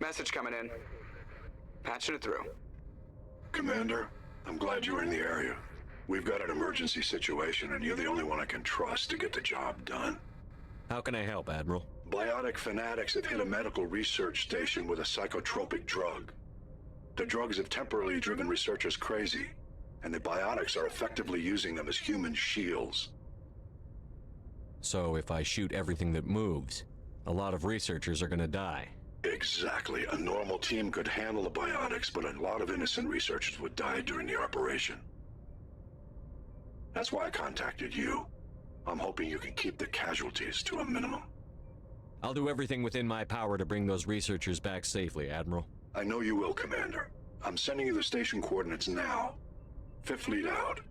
Message coming in. Patching it through. Commander, I'm glad you were in the area. We've got an emergency situation, and you're the only one I can trust to get the job done. How can I help, Admiral? Biotic fanatics have hit a medical research station with a psychotropic drug. The drugs have temporarily driven researchers crazy, and the biotics are effectively using them as human shields. So if I shoot everything that moves, a lot of researchers are gonna die. Exactly. A normal team could handle the biotics, but a lot of innocent researchers would die during the operation. That's why I contacted you. I'm hoping you can keep the casualties to a minimum. I'll do everything within my power to bring those researchers back safely, Admiral. I know you will, Commander. I'm sending you the station coordinates now. Fifth Fleet out.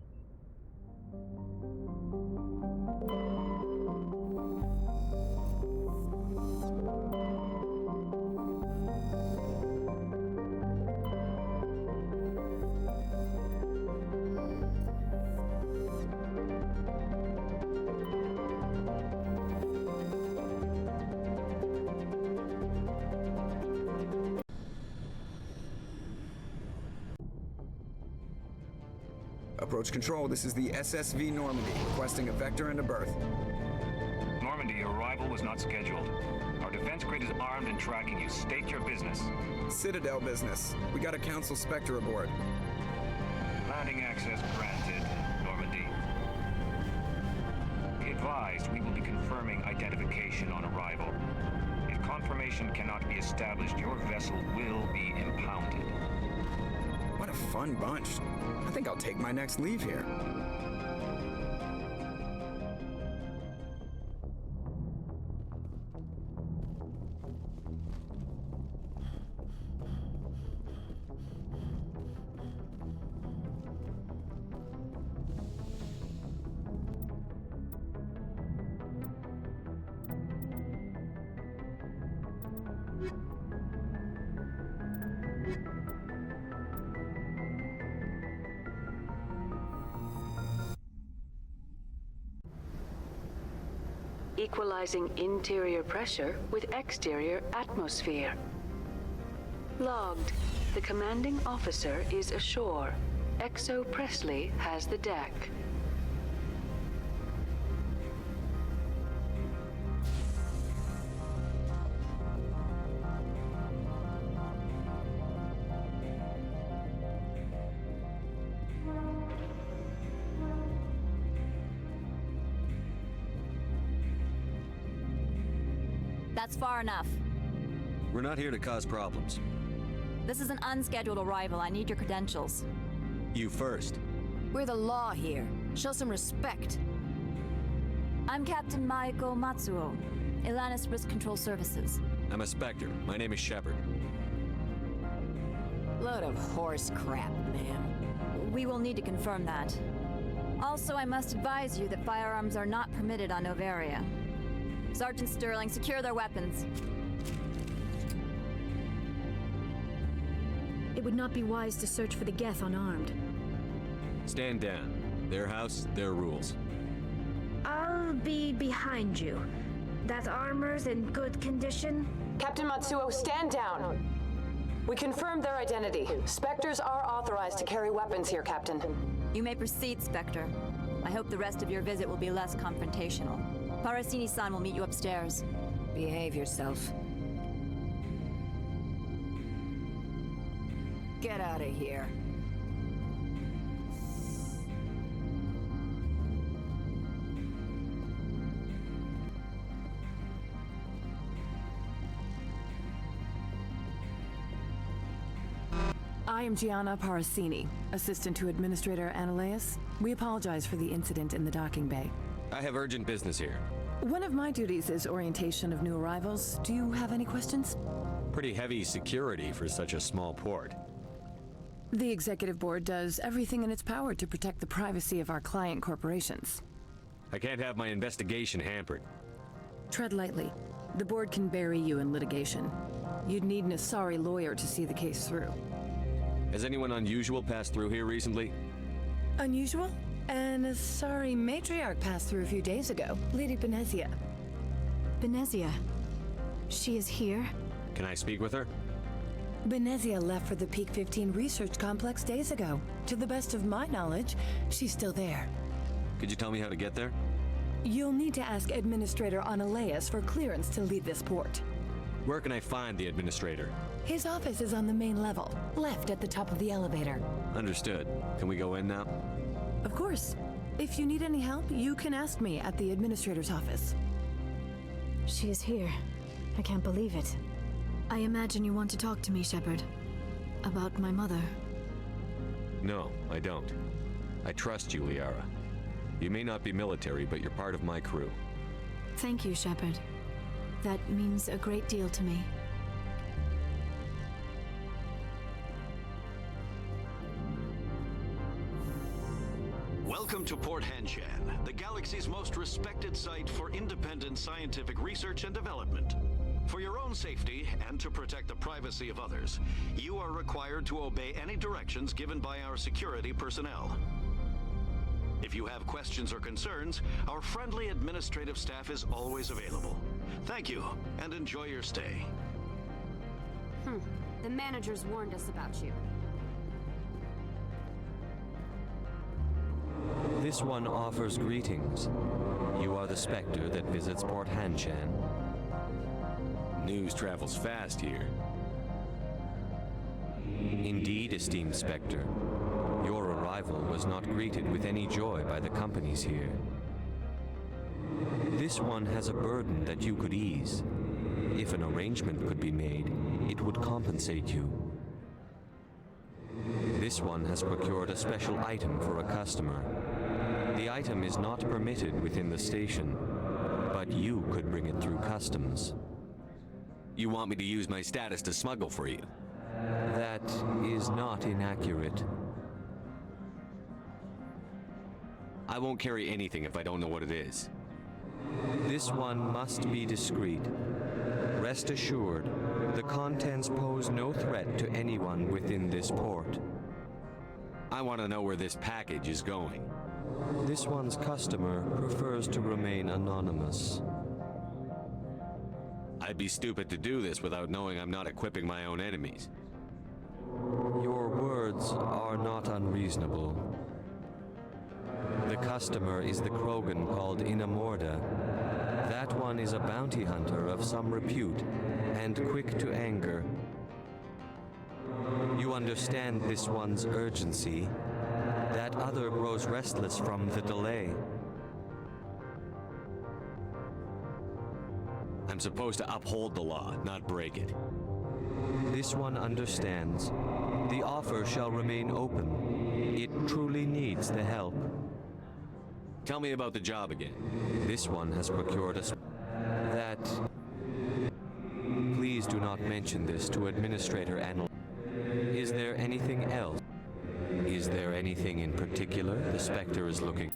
Approach control, this is the SSV Normandy, requesting a vector and a berth. Normandy, your arrival was not scheduled. Our defense grid is armed and tracking you. State your business. Citadel business. We got a Council Spectre aboard. Landing access granted, Normandy. Be advised, we will be confirming identification on arrival. If confirmation cannot be established, your vessel will be impounded. What a fun bunch. I think I'll take my next leave here. Equalizing interior pressure with exterior atmosphere. Logged. The commanding officer is ashore. XO Presley has the deck. That's far enough. We're not here to cause problems. This is an unscheduled arrival. I need your credentials. You first. We're the law here. Show some respect. I'm Captain Maiko Matsuo, Atlantis Risk Control Services. I'm a Spectre. My name is Shepard. Load of horse crap, man. We will need to confirm that. Also, I must advise you that firearms are not permitted on Novaria. Sergeant Sterling, secure their weapons. It would not be wise to search for the Geth unarmed. Stand down. Their house, their rules. I'll be behind you. That armor's in good condition? Captain Matsuo, stand down. We confirmed their identity. Spectres are authorized to carry weapons here, Captain. You may proceed, Spectre. I hope the rest of your visit will be less confrontational. Parasini-san will meet you upstairs. Behave yourself. Get out of here. I am Gianna Parasini, assistant to Administrator Ananias. We apologize for the incident in the docking bay. I have urgent business here. One of my duties is orientation of new arrivals. Do you have any questions? Pretty heavy security for such a small port. The Executive Board does everything in its power to protect the privacy of our client corporations. I can't have my investigation hampered. Tread lightly. The board can bury you in litigation. You'd need an Asari lawyer to see the case through. Has anyone unusual passed through here recently? Unusual? An Asari matriarch passed through a few days ago, Lady Benezia. Benezia? She is here? Can I speak with her? Benezia left for the Peak 15 research complex days ago. To the best of my knowledge, she's still there. Could you tell me how to get there? You'll need to ask Administrator Analeas for clearance to leave this port. Where can I find the administrator? His office is on the main level, left at the top of the elevator. Understood. Can we go in now? Of course. If you need any help, you can ask me at the Administrator's office. She is here. I can't believe it. I imagine you want to talk to me, Shepard. About my mother. No, I don't. I trust you, Liara. You may not be military, but you're part of my crew. Thank you, Shepard. That means a great deal to me. Welcome to Port Hanshan, the galaxy's most respected site for independent scientific research and development. For your own safety and to protect the privacy of others, you are required to obey any directions given by our security personnel. If you have questions or concerns, our friendly administrative staff is always available. Thank you, and enjoy your stay. The managers warned us about you. This one offers greetings. You are the Spectre that visits Port Hanshan. News travels fast here. Indeed, esteemed Spectre. Your arrival was not greeted with any joy by the companies here. This one has a burden that you could ease. If an arrangement could be made, it would compensate you. This one has procured a special item for a customer. The item is not permitted within the station, but you could bring it through customs. You want me to use my status to smuggle for you? That is not inaccurate. I won't carry anything if I don't know what it is. This one must be discreet. Rest assured, the contents pose no threat to anyone within this port. I want to know where this package is going. This one's customer prefers to remain anonymous. I'd be stupid to do this without knowing I'm not equipping my own enemies. Your words are not unreasonable. The customer is the Krogan called Inamorda. That one is a bounty hunter of some repute, and quick to anger. You understand this one's urgency. That other grows restless from the delay. I'm supposed to uphold the law, not break it. This one understands. The offer shall remain open. It truly needs the help. Tell me about the job again. This one has procured a... That... Please do not mention this to Administrator Anal. Is there anything else? Is there anything in particular the Spectre is looking...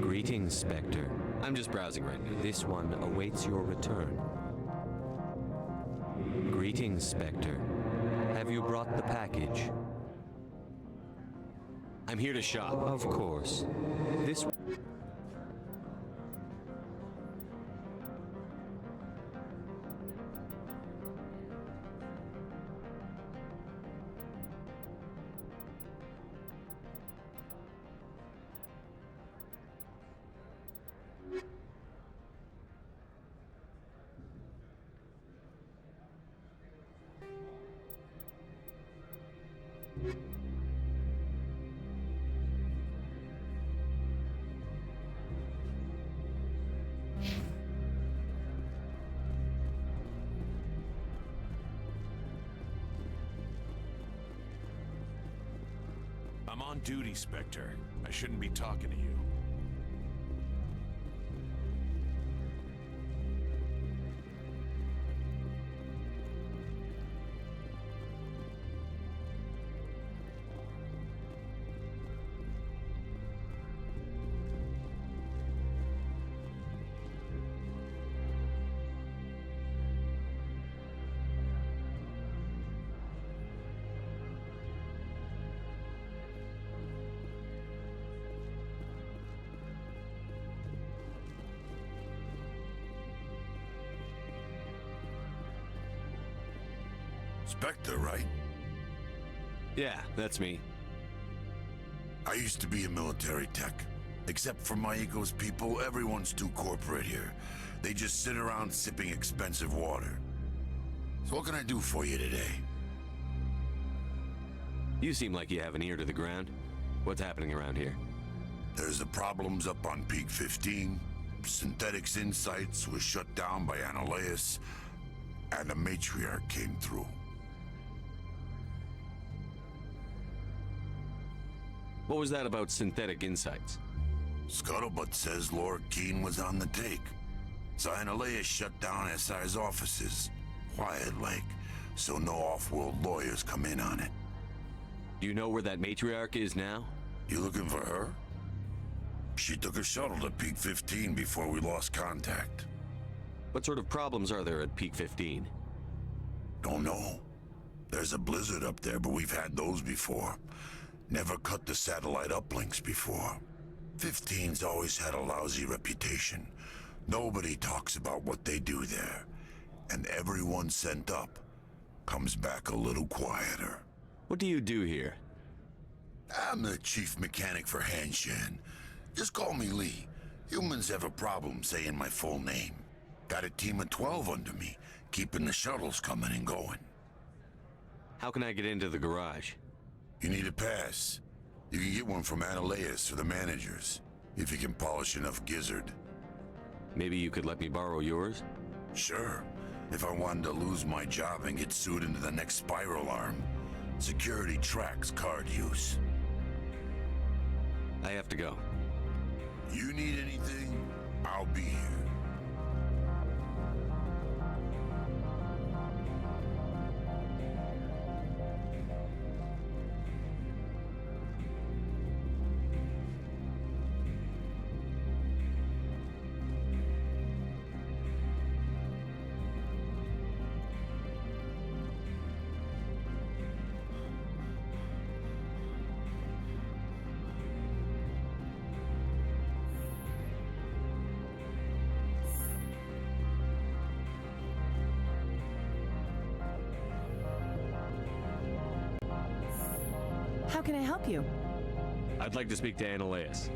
Greetings, Spectre. I'm just browsing right now. This one awaits your return. Greetings, Spectre. Have you brought the package? I'm here to shop. Of course. This... I'm on duty, Spectre. I shouldn't be talking to you. Spectre, right? Yeah, that's me. I used to be a military tech. Except for my ego's people, everyone's too corporate here. They just sit around sipping expensive water. So what can I do for you today? You seem like you have an ear to the ground. What's happening around here? There's the problems up on Peak 15. Synthetics Insights was shut down by Analyus, and a matriarch came through. What was that about Synthetic Insights? Scuttlebutt says Laura Keene was on the take. So Analyus shut down SI's offices. Quiet like, so no off-world lawyers come in on it. Do you know where that matriarch is now? You looking for her? She took a shuttle to Peak 15 before we lost contact. What sort of problems are there at Peak 15? Don't know. There's a blizzard up there, but we've had those before. Never cut the satellite uplinks before. 15's always had a lousy reputation. Nobody talks about what they do there. And everyone sent up comes back a little quieter. What do you do here? I'm the chief mechanic for Hanshan. Just call me Lee. Humans have a problem saying my full name. Got a team of 12 under me, keeping the shuttles coming and going. How can I get into the garage? You need a pass. You can get one from Analyus or the managers, if you can polish enough gizzard. Maybe you could let me borrow yours? Sure. If I wanted to lose my job and get sued into the next spiral arm, security tracks card use. I have to go. You need anything, I'll be here. How can I help you? I'd like to speak to Analyus.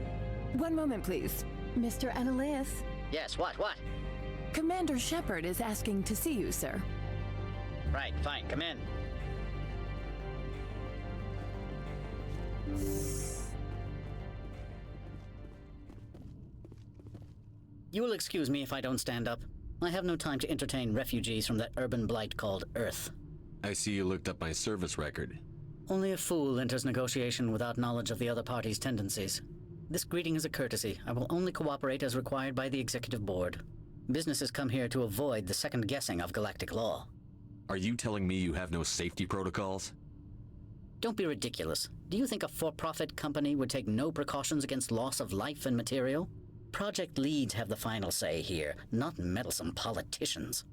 One moment, please. Mr. Analyus? Yes, what? Commander Shepard is asking to see you, sir. Right, fine, come in. You will excuse me if I don't stand up. I have no time to entertain refugees from that urban blight called Earth. I see you looked up my service record. Only a fool enters negotiation without knowledge of the other party's tendencies. This greeting is a courtesy. I will only cooperate as required by the Executive Board. Businesses come here to avoid the second guessing of galactic law. Are you telling me you have no safety protocols? Don't be ridiculous. Do you think a for-profit company would take no precautions against loss of life and material? Project leads have the final say here, not meddlesome politicians.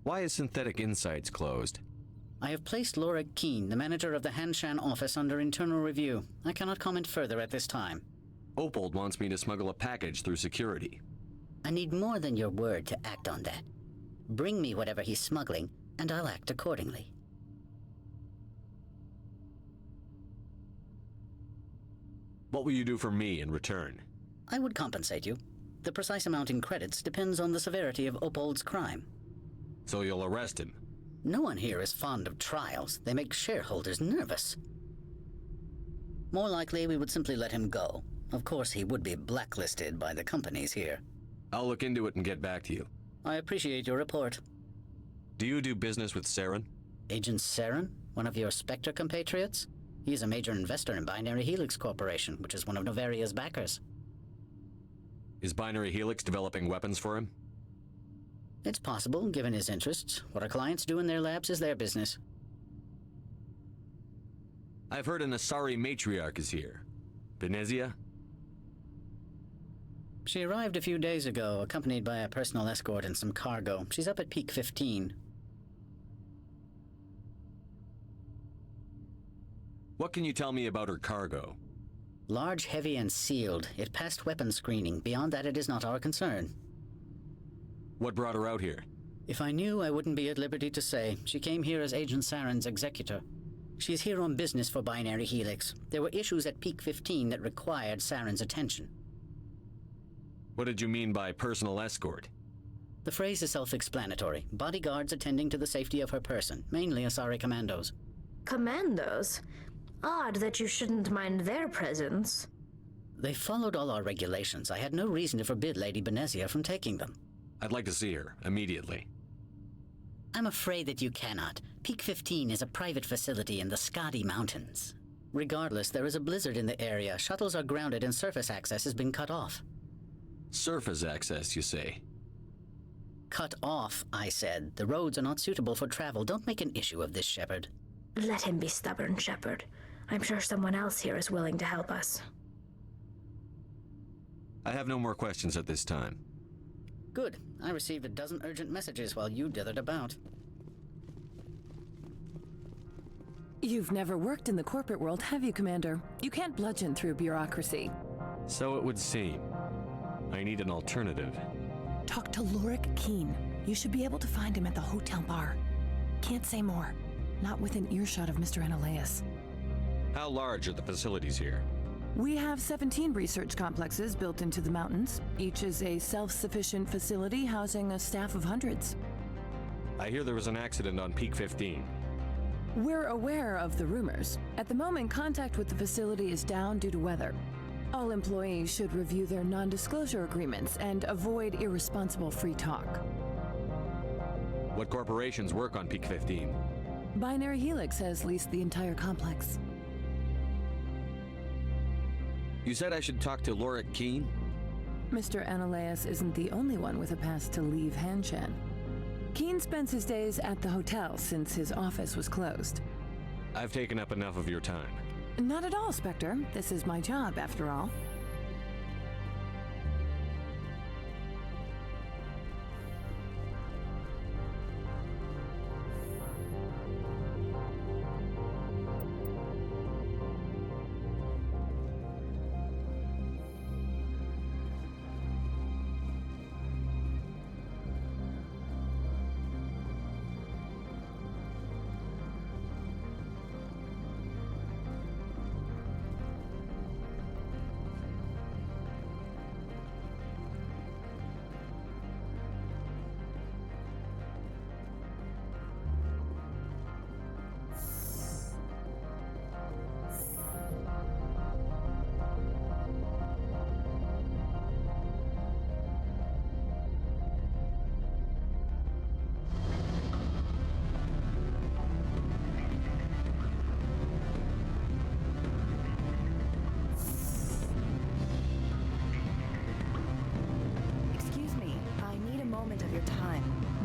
Why is Synthetic Insights closed? I have placed Laura Keene, the manager of the Hanshan office, under internal review. I cannot comment further at this time. Opold wants me to smuggle a package through security. I need more than your word to act on that. Bring me whatever he's smuggling, and I'll act accordingly. What will you do for me in return? I would compensate you. The precise amount in credits depends on the severity of Opold's crime. So you'll arrest him? No one here is fond of trials. They make shareholders nervous. More likely, we would simply let him go. Of course, he would be blacklisted by the companies here. I'll look into it and get back to you. I appreciate your report. Do you do business with Saren? Agent Saren? One of your Spectre compatriots? He is a major investor in Binary Helix Corporation, which is one of Novaria's backers. Is Binary Helix developing weapons for him? It's possible, given his interests. What our clients do in their labs is their business. I've heard an Asari matriarch is here. Venezia? She arrived a few days ago, accompanied by a personal escort and some cargo. She's up at Peak 15. What can you tell me about her cargo? Large, heavy, and sealed. It passed weapons screening. Beyond that, it is not our concern. What brought her out here? If I knew, I wouldn't be at liberty to say. She came here as Agent Saren's executor. She's here on business for Binary Helix. There were issues at Peak 15 that required Saren's attention. What did you mean by personal escort? The phrase is self-explanatory. Bodyguards attending to the safety of her person, mainly Asari commandos. Commandos? Odd that you shouldn't mind their presence. They followed all our regulations. I had no reason to forbid Lady Benezia from taking them. I'd like to see her, immediately. I'm afraid that you cannot. Peak 15 is a private facility in the Skadi Mountains. Regardless, there is a blizzard in the area. Shuttles are grounded and surface access has been cut off. Surface access, you say? Cut off, I said. The roads are not suitable for travel. Don't make an issue of this, Shepard. Let him be stubborn, Shepard. I'm sure someone else here is willing to help us. I have no more questions at this time. Good. I received a dozen urgent messages while you dithered about. You've never worked in the corporate world, have you, Commander? You can't bludgeon through bureaucracy. So it would seem. I need an alternative. Talk to Lorik Keen. You should be able to find him at the hotel bar. Can't say more. Not within earshot of Mr. Analaeus. How large are the facilities here? We have 17 research complexes built into the mountains. Each is a self-sufficient facility housing a staff of hundreds. I hear there was an accident on Peak 15. We're aware of the rumors. At the moment, contact with the facility is down due to weather. All employees should review their non-disclosure agreements and avoid irresponsible free talk. What corporations work on Peak 15? Binary Helix has leased the entire complex. You said I should talk to Lorik Keen? Mr. Analaeus isn't the only one with a pass to leave Hanshan. Keen spends his days at the hotel since his office was closed. I've taken up enough of your time. Not at all, Spectre. This is my job, after all.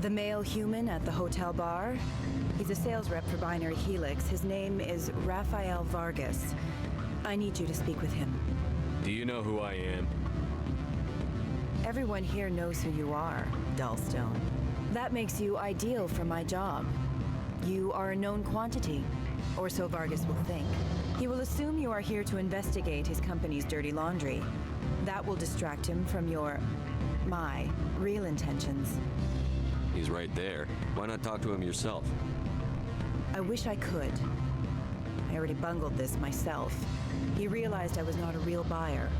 The male human at the hotel bar? He's a sales rep for Binary Helix. His name is Rafael Vargas. I need you to speak with him. Do you know who I am? Everyone here knows who you are, Dullstone. That makes you ideal for my job. You are a known quantity, or so Vargas will think. He will assume you are here to investigate his company's dirty laundry. That will distract him from my real intentions. He's right there. Why not talk to him yourself? I wish I could. I already bungled this myself. He realized I was not a real buyer.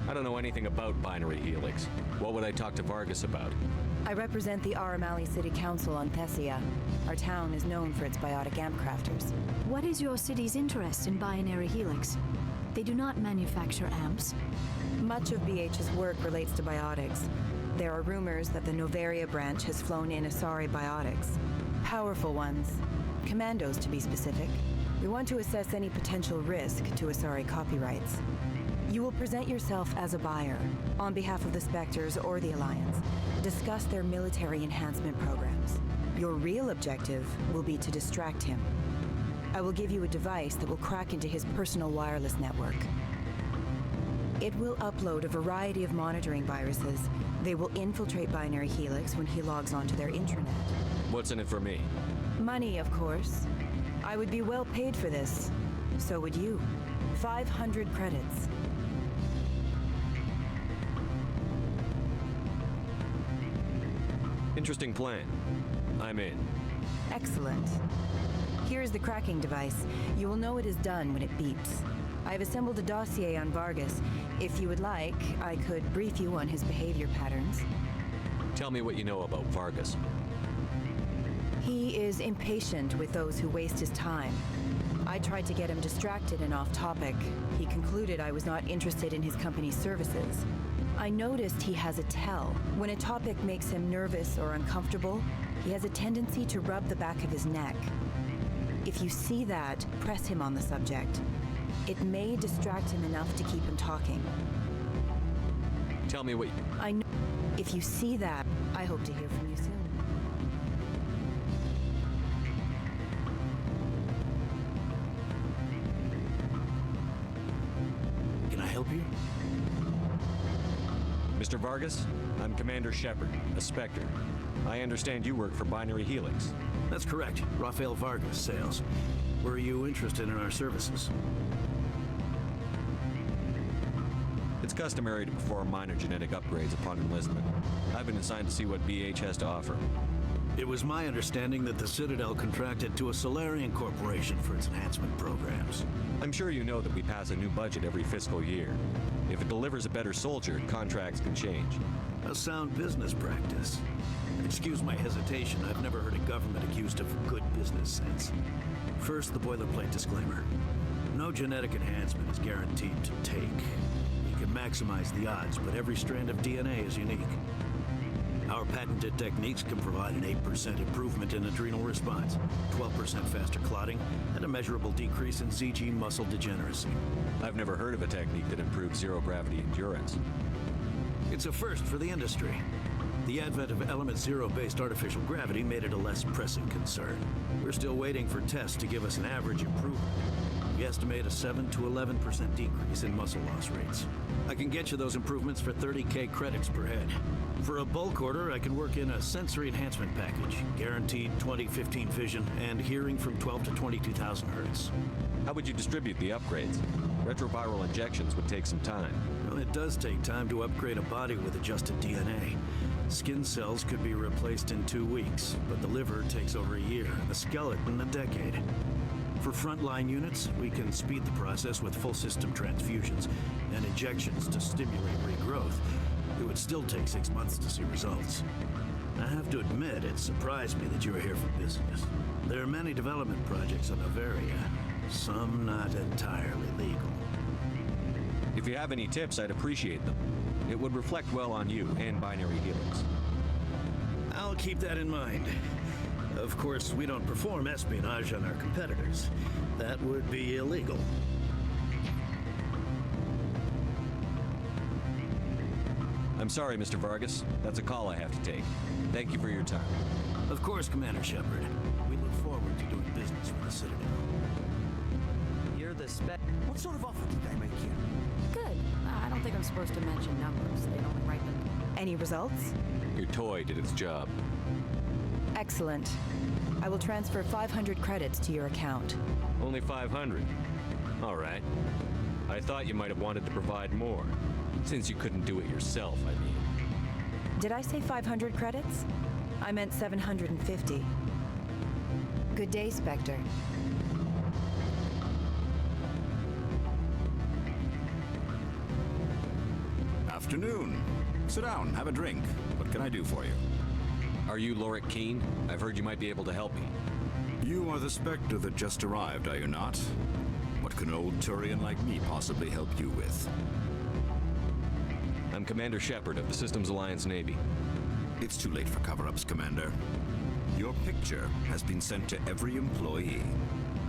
I don't know anything about Binary Helix. What would I talk to Vargas about? I represent the Aramali City Council on Thessia. Our town is known for its biotic amp crafters. What is your city's interest in Binary Helix? They do not manufacture amps. Much of BH's work relates to biotics. There are rumors that the Novaria branch has flown in Asari biotics. Powerful ones. Commandos, to be specific. We want to assess any potential risk to Asari copyrights. You will present yourself as a buyer, on behalf of the Spectres or the Alliance. Discuss their military enhancement programs. Your real objective will be to distract him. I will give you a device that will crack into his personal wireless network. It will upload a variety of monitoring viruses. They will infiltrate Binary Helix when he logs onto their intranet. What's in it for me? Money, of course. I would be well paid for this. So would you. 500 credits. Interesting plan. I'm in. Excellent. Here is the cracking device. You will know it is done when it beeps. I have assembled a dossier on Vargas. If you would like, I could brief you on his behavior patterns. Tell me what you know about Vargas. He is impatient with those who waste his time. I tried to get him distracted and off topic. He concluded I was not interested in his company's services. I noticed he has a tell. When a topic makes him nervous or uncomfortable, he has a tendency to rub the back of his neck. If you see that, press him on the subject. It may distract him enough to keep him talking. Tell me what I know. If you see that, I hope to hear from you soon. Can I help you? Mr. Vargas, I'm Commander Shepard, a Spectre. I understand you work for Binary Helix. That's correct. Rafael Vargas, sales. Were you interested in our services? It's customary to perform minor genetic upgrades upon enlistment. I've been assigned to see what BH has to offer. It was my understanding that the Citadel contracted to a Solarian corporation for its enhancement programs. I'm sure you know that we pass a new budget every fiscal year. If it delivers a better soldier, contracts can change. A sound business practice. Excuse my hesitation, I've never heard a government accused of good business sense. First, the boilerplate disclaimer. No genetic enhancement is guaranteed to take. You can maximize the odds, but every strand of DNA is unique. Our patented techniques can provide an 8% improvement in adrenal response, 12% faster clotting, and a measurable decrease in ZG muscle degeneracy. I've never heard of a technique that improves zero-gravity endurance. It's a first for the industry. The advent of element zero-based artificial gravity made it a less pressing concern. We're still waiting for tests to give us an average improvement. We estimate a 7 to 11% decrease in muscle loss rates. I can get you those improvements for 30K credits per head. For a bulk order, I can work in a sensory enhancement package, guaranteed 20/15 vision and hearing from 12 to 22,000 hertz. How would you distribute the upgrades? Retroviral injections would take some time. Well, it does take time to upgrade a body with adjusted DNA. Skin cells could be replaced in 2 weeks, but the liver takes over a year, and the skeleton a decade. For frontline units, we can speed the process with full system transfusions and injections to stimulate regrowth. It would still take 6 months to see results. I have to admit, it surprised me that you were here for business. There are many development projects on Noveria, some not entirely legal. If you have any tips, I'd appreciate them. It would reflect well on you and Binary Helix. I'll keep that in mind. Of course, we don't perform espionage on our competitors. That would be illegal. I'm sorry, Mr. Vargas. That's a call I have to take. Thank you for your time. Of course, Commander Shepard. We look forward to doing business with the Citadel. You're the spec. What sort of offer did they make you? Good. I don't think I'm supposed to mention numbers. They don't write them. Any results? Your toy did its job. Excellent. I will transfer 500 credits to your account. Only 500? All right. I thought you might have wanted to provide more. Since you couldn't do it yourself, I mean. Did I say 500 credits? I meant 750. Good day, Spectre. Afternoon. Sit down, have a drink. What can I do for you? Are you Lorik Keene? I've heard you might be able to help me. You are the Spectre that just arrived, are you not? What can an old Turian like me possibly help you with? I'm Commander Shepard of the Systems Alliance Navy. It's too late for cover-ups, Commander. Your picture has been sent to every employee.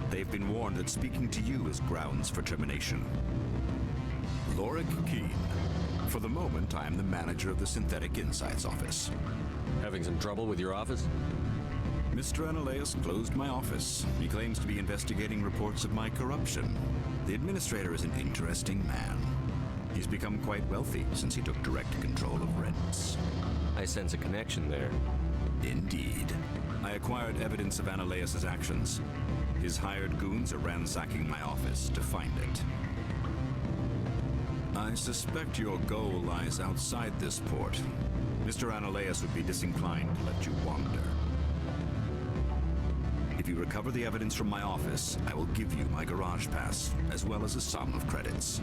They've been warned that speaking to you is grounds for termination. Lorik Keene. For the moment, I am the manager of the Synthetic Insights Office. Having some trouble with your office? Mr. Analaeus closed my office. He claims to be investigating reports of my corruption. The administrator is an interesting man. He's become quite wealthy since he took direct control of rents. I sense a connection there. Indeed. I acquired evidence of Analaeus' actions. His hired goons are ransacking my office to find it. I suspect your goal lies outside this port. Mr. Ananias would be disinclined to let you wander. If you recover the evidence from my office, I will give you my garage pass, as well as a sum of credits.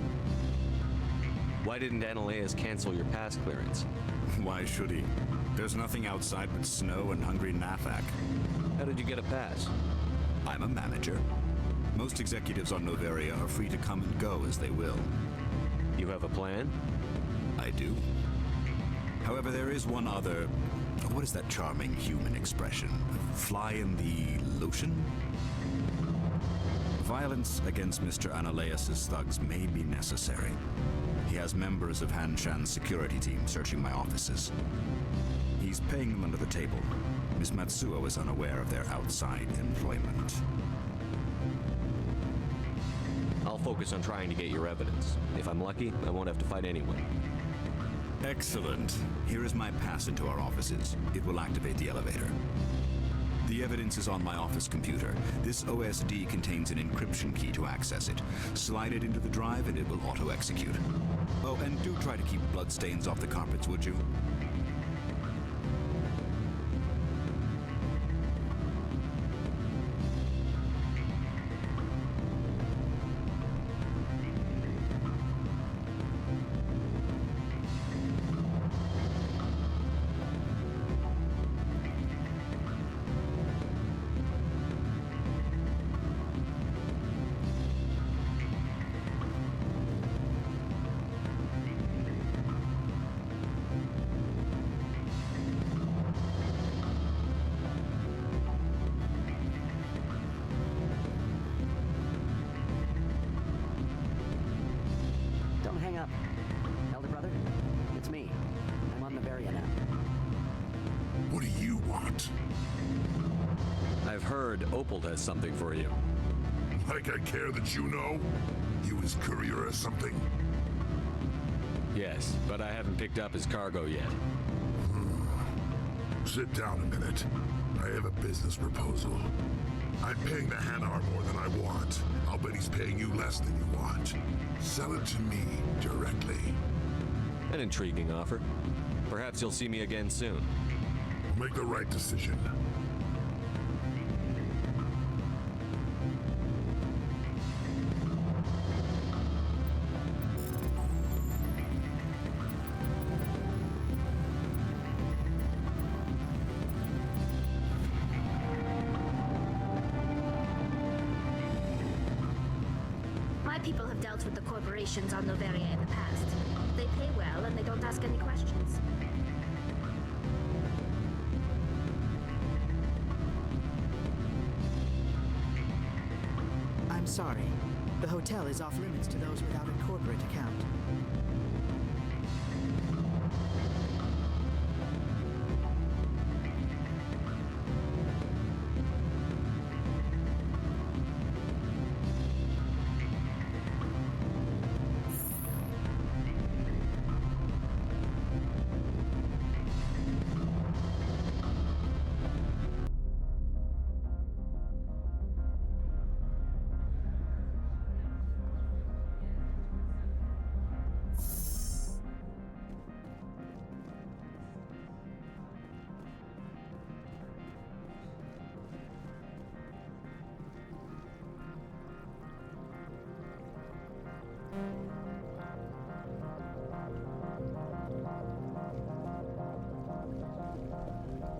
Why didn't Ananias cancel your pass clearance? Why should he? There's nothing outside but snow and hungry Nafak. How did you get a pass? I'm a manager. Most executives on Noveria are free to come and go as they will. You have a plan? I do. However, there is one other... What is that charming human expression? Fly in the lotion? Violence against Mr. Ananias' thugs may be necessary. He has members of Han Shan's security team searching my offices. He's paying them under the table. Miss Matsuo is unaware of their outside employment. I'll focus on trying to get your evidence. If I'm lucky, I won't have to fight anyone. Excellent. Here is my pass into our offices. It will activate the elevator. The evidence is on my office computer. This OSD contains an encryption key to access it. Slide it into the drive and it will auto-execute. Oh, and do try to keep bloodstains off the carpets, would you? Has something for you. Like I care that you know? You his courier or something? Yes, but I haven't picked up his cargo yet. Sit down a minute. I have a business proposal. I'm paying the Hanar more than I want. I'll bet he's paying you less than you want. Sell it to me directly. An intriguing offer. Perhaps you'll see me again soon. Make the right decision. People have dealt with the corporations on Noveria in the past. They pay well and they don't ask any questions. I'm sorry. The hotel is off limits to those without a corporate account.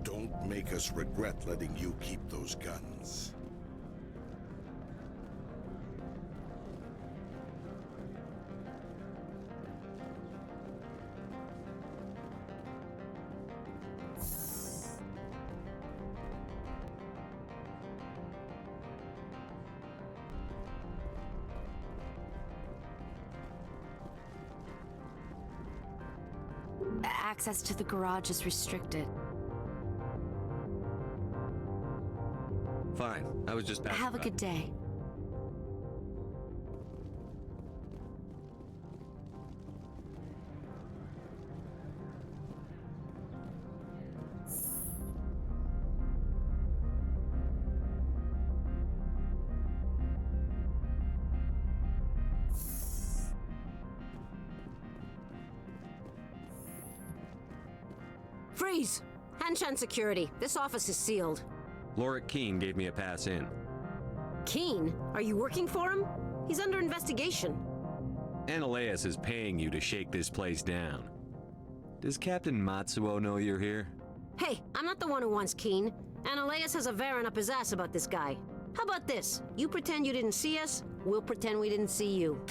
Don't make us regret letting you keep those guns. Access to the garage is restricted. Fine. I was just passing Have a by. good day. Freeze! Hanshan security. This office is sealed. Lorik Keene gave me a pass in. Keene? Are you working for him? He's under investigation. Ananias is paying you to shake this place down. Does Captain Matsuo know you're here? Hey, I'm not the one who wants Keene. Ananias has a Varen up his ass about this guy. How about this? You pretend you didn't see us, we'll pretend we didn't see you.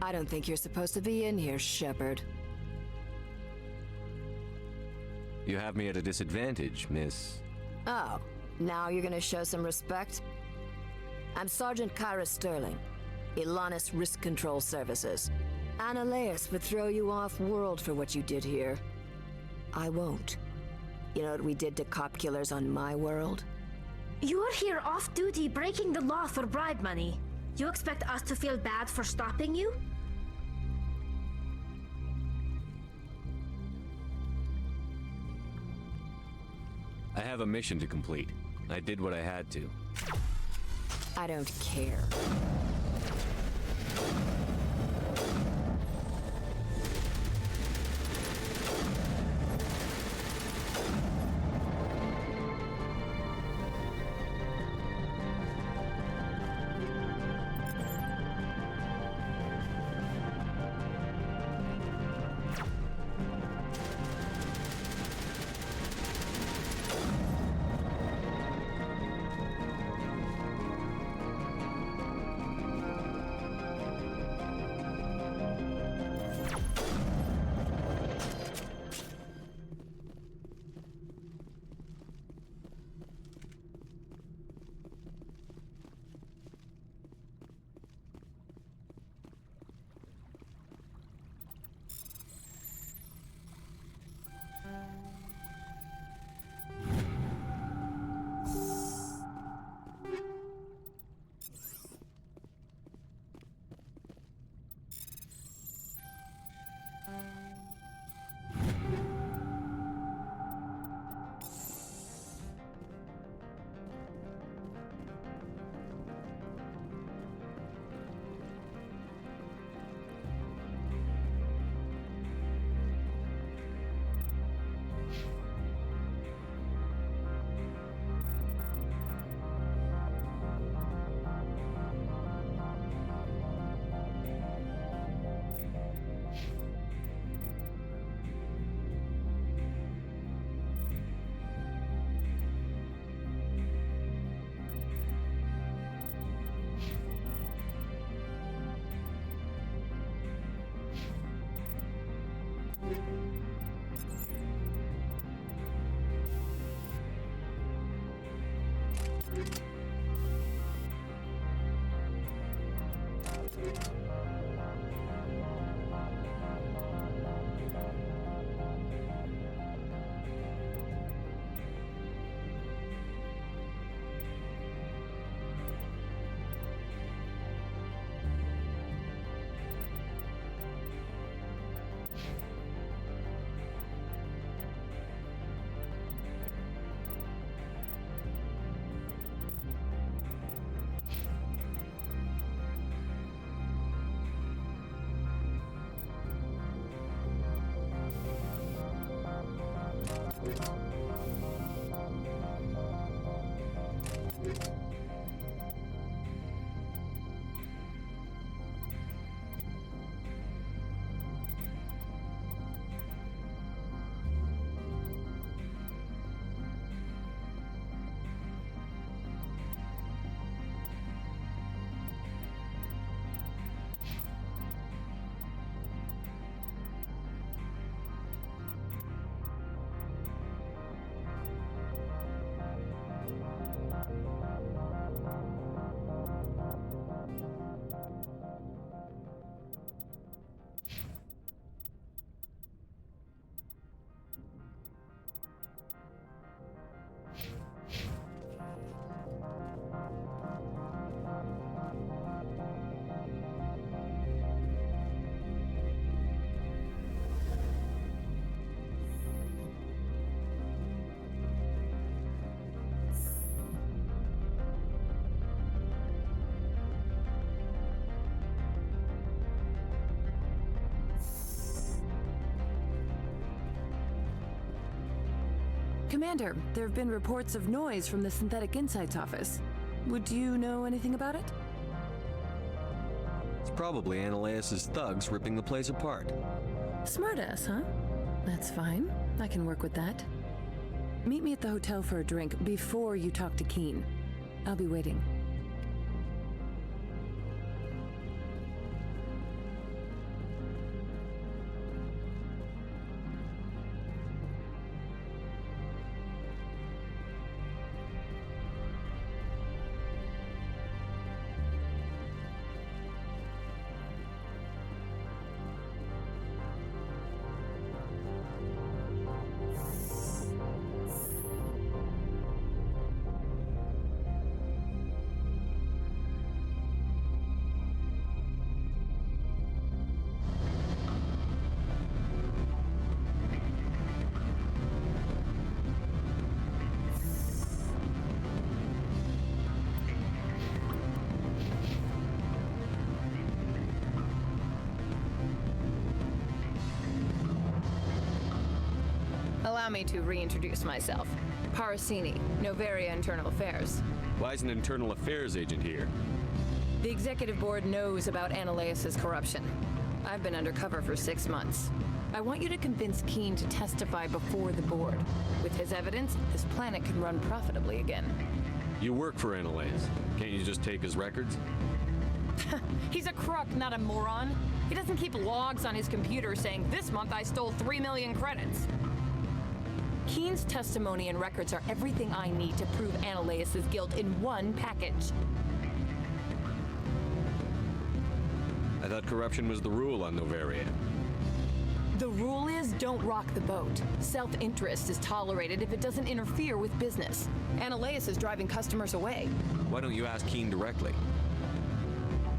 I don't think you're supposed to be in here, Shepard. You have me at a disadvantage, miss. Oh, now you're gonna show some respect? I'm Sergeant Kyra Sterling, Ilanis Risk Control Services. Ananias would throw you off-world for what you did here. I won't. You know what we did to cop killers on my world? You're here off-duty breaking the law for bribe money. You expect us to feel bad for stopping you? I have a mission to complete. I did what I had to. I don't care. Commander, there have been reports of noise from the Synthetic Insights office. Would you know anything about it? It's probably Ananias's thugs ripping the place apart. Smartass, huh? That's fine. I can work with that. Meet me at the hotel for a drink before you talk to Keen. I'll be waiting. Allow me to reintroduce myself. Parasini, Novaria Internal Affairs. Why is an internal affairs agent here? The executive board knows about Ananias's corruption. I've been undercover for 6 months. I want you to convince Keen to testify before the board. With his evidence, this planet can run profitably again. You work for Ananias. Can't you just take his records? He's a crook, not a moron. He doesn't keep logs on his computer saying, this month I stole 3 million credits. Keen's testimony and records are everything I need to prove Ananias's guilt in one package. I thought corruption was the rule on Novaria. The rule is don't rock the boat. Self-interest is tolerated if it doesn't interfere with business. Ananias is driving customers away. Why don't you ask Keen directly?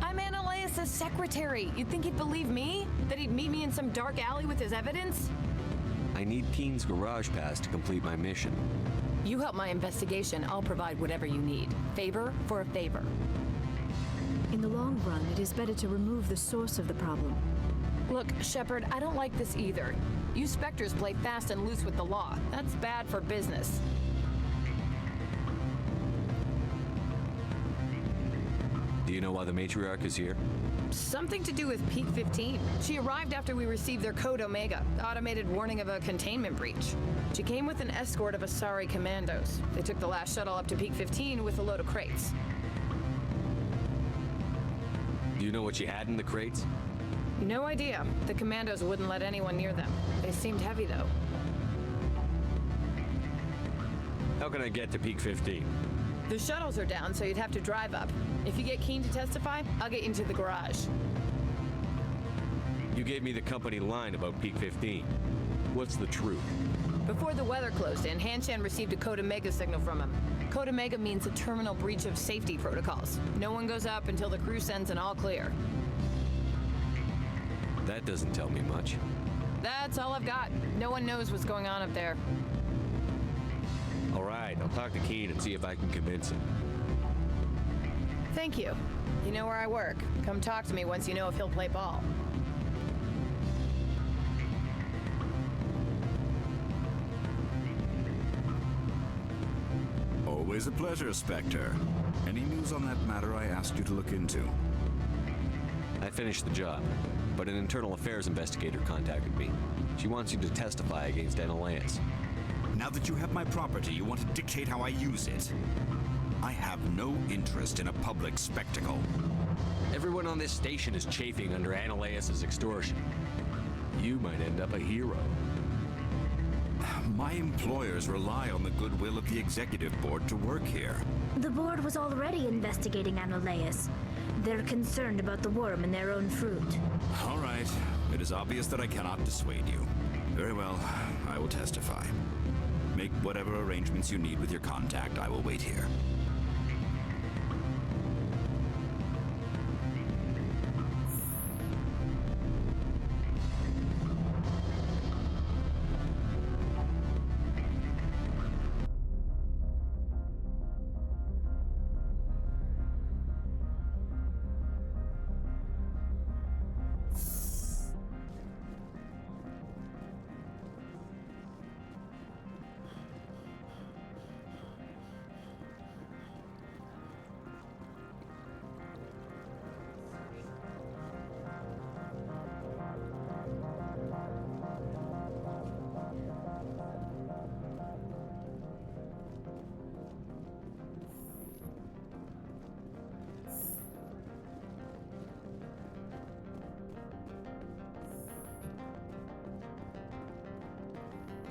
I'm Ananias's secretary. You'd think he'd believe me? That he'd meet me in some dark alley with his evidence? I need Keen's garage pass to complete my mission. You help my investigation, I'll provide whatever you need. Favor for a favor. In the long run, it is better to remove the source of the problem. Look, Shepard, I don't like this either. You Spectres play fast and loose with the law. That's bad for business. Do you know why the matriarch is here? Something to do with Peak 15. She arrived after we received their Code Omega, automated warning of a containment breach. She came with an escort of Asari commandos. They took the last shuttle up to Peak 15 with a load of crates. Do you know what she had in the crates? No idea. The commandos wouldn't let anyone near them. They seemed heavy, though. How can I get to Peak 15? The shuttles are down, so you'd have to drive up. If you get Keen to testify, I'll get you into the garage. You gave me the company line about Peak 15. What's the truth? Before the weather closed in, Hanshan received a Code Omega signal from him. Code Omega means a terminal breach of safety protocols. No one goes up until the crew sends an all clear. That doesn't tell me much. That's all I've got. No one knows what's going on up there. All right, I'll talk to Keen and see if I can convince him. Thank you. You know where I work. Come talk to me once you know if he'll play ball. Always a pleasure, Spectre. Any news on that matter I asked you to look into? I finished the job, but an internal affairs investigator contacted me. She wants you to testify against Analeus. Now that you have my property, you want to dictate how I use it. I have no interest in a public spectacle. Everyone on this station is chafing under Analeus' extortion. You might end up a hero. My employers rely on the goodwill of the executive board to work here. The board was already investigating Analeus. They're concerned about the worm in their own fruit. All right. It is obvious that I cannot dissuade you. Very well. I will testify. Make whatever arrangements you need with your contact. I will wait here.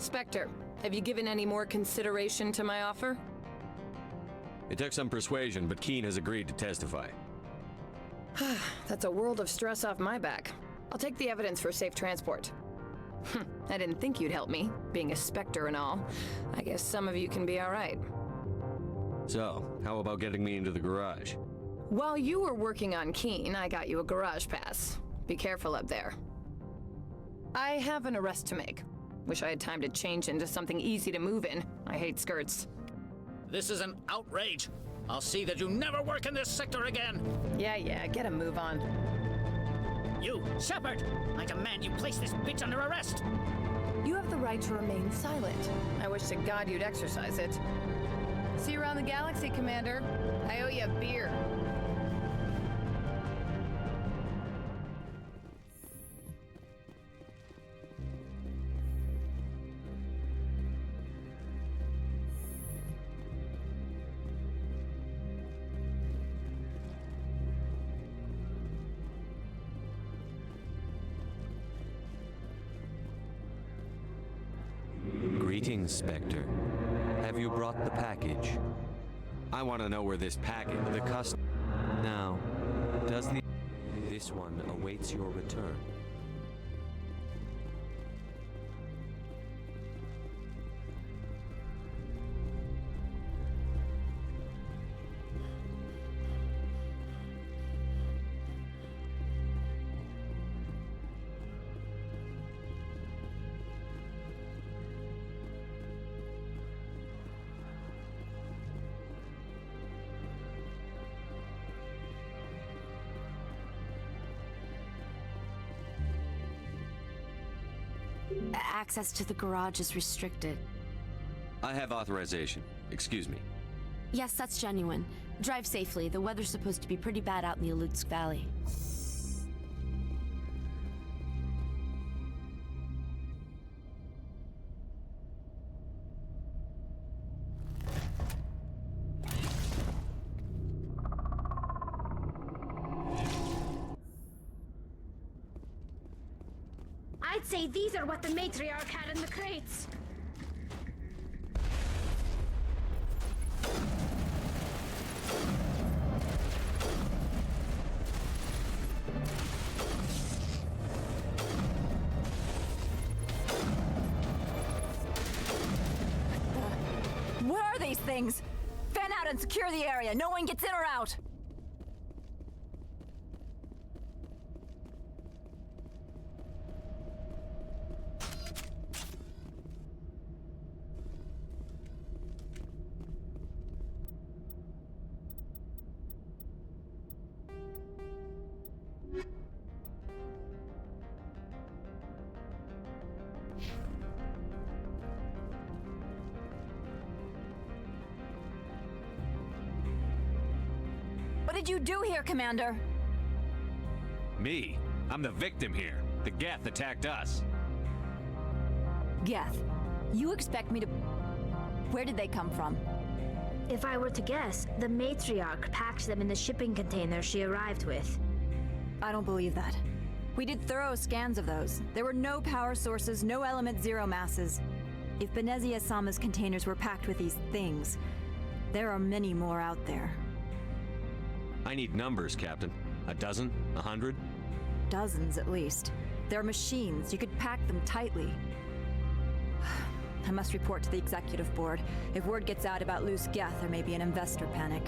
Spectre, have you given any more consideration to my offer? It took some persuasion, but Keen has agreed to testify. That's a world of stress off my back. I'll take the evidence for safe transport. I didn't think you'd help me, being a Spectre and all. I guess some of you can be all right. So, how about getting me into the garage? While you were working on Keen, I got you a garage pass. Be careful up there. I have an arrest to make. Wish I had time to change into something easy to move in. I hate skirts. This is an outrage. I'll see that you never work in this sector again. Yeah, get a move on. You, Shepard! I demand you place this bitch under arrest! You have the right to remain silent. I wish to God you'd exercise it. See you around the galaxy, Commander. I owe you a beer. Greetings, Spectre. Have you brought the package? I want to know where this package, the custom... Now, does the... This one awaits your return. Access to the garage is restricted. I have authorization. Excuse me. Yes, that's genuine. Drive safely. The weather's supposed to be pretty bad out in the Alutsk Valley. I'd say these are what the matriarch had in the crates. things! Fan out and secure the area! No one gets in or out! What did you do here, Commander? Me? I'm the victim here. The Geth attacked us. Geth, you expect me to... Where did they come from? If I were to guess, the matriarch packed them in the shipping container she arrived with. I don't believe that. We did thorough scans of those. There were no power sources, no element zero masses. If Benezia Sama's containers were packed with these things, there are many more out there. I need numbers, Captain. A dozen? 100? Dozens, at least. They're machines. You could pack them tightly. I must report to the executive board. If word gets out about loose Geth, there may be an investor panic.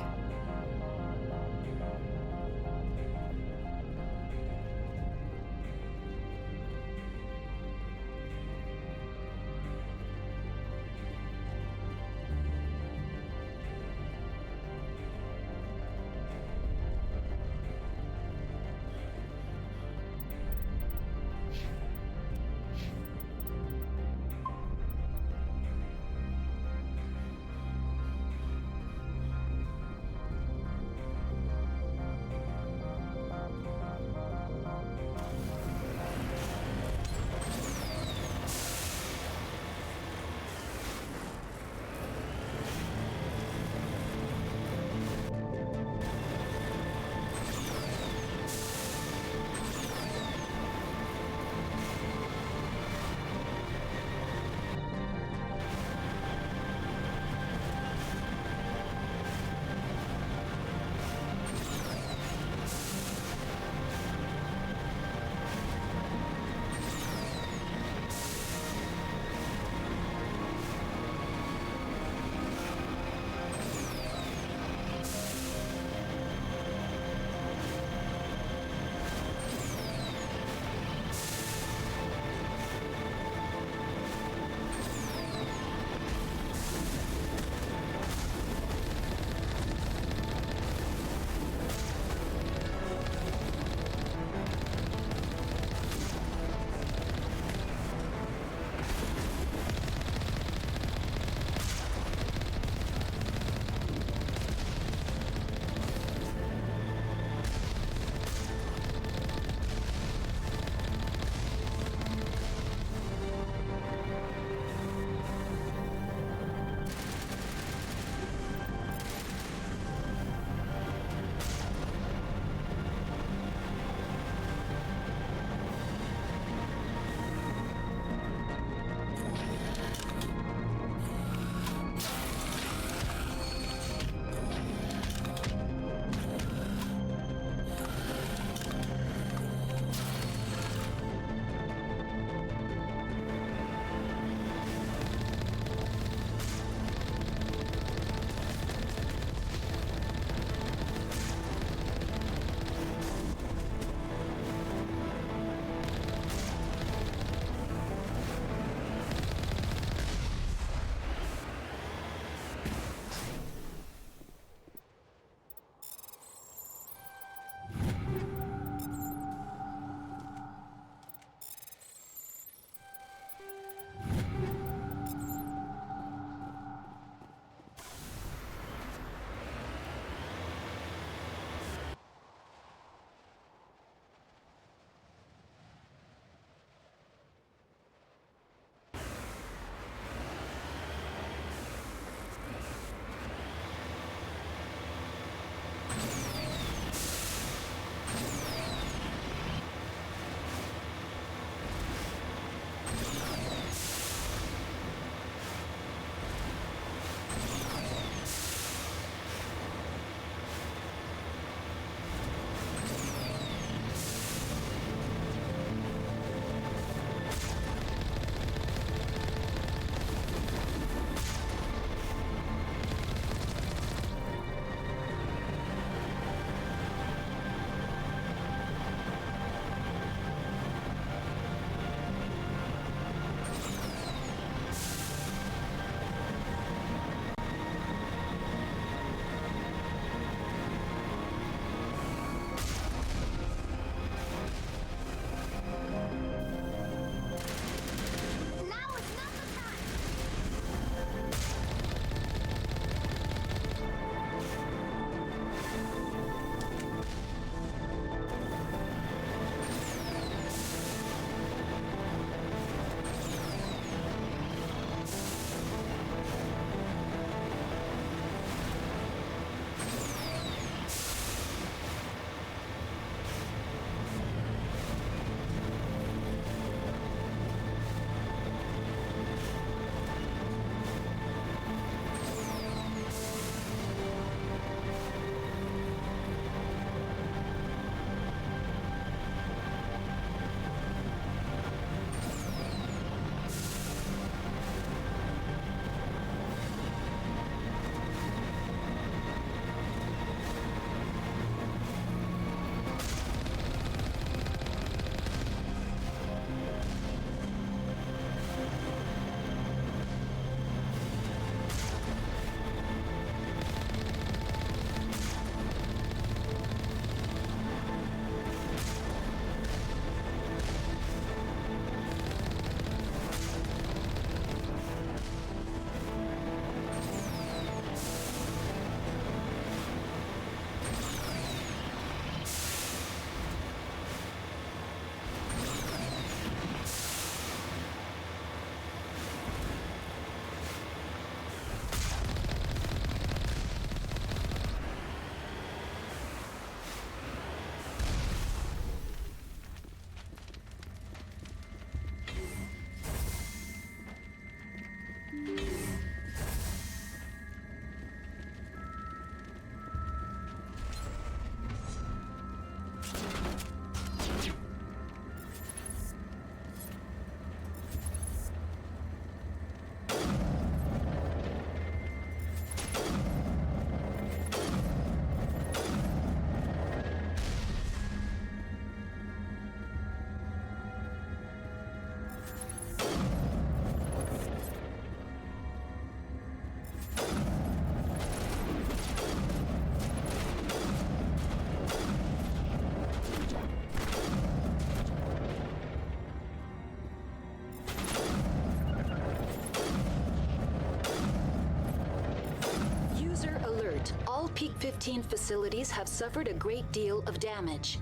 Peak 15 facilities have suffered a great deal of damage.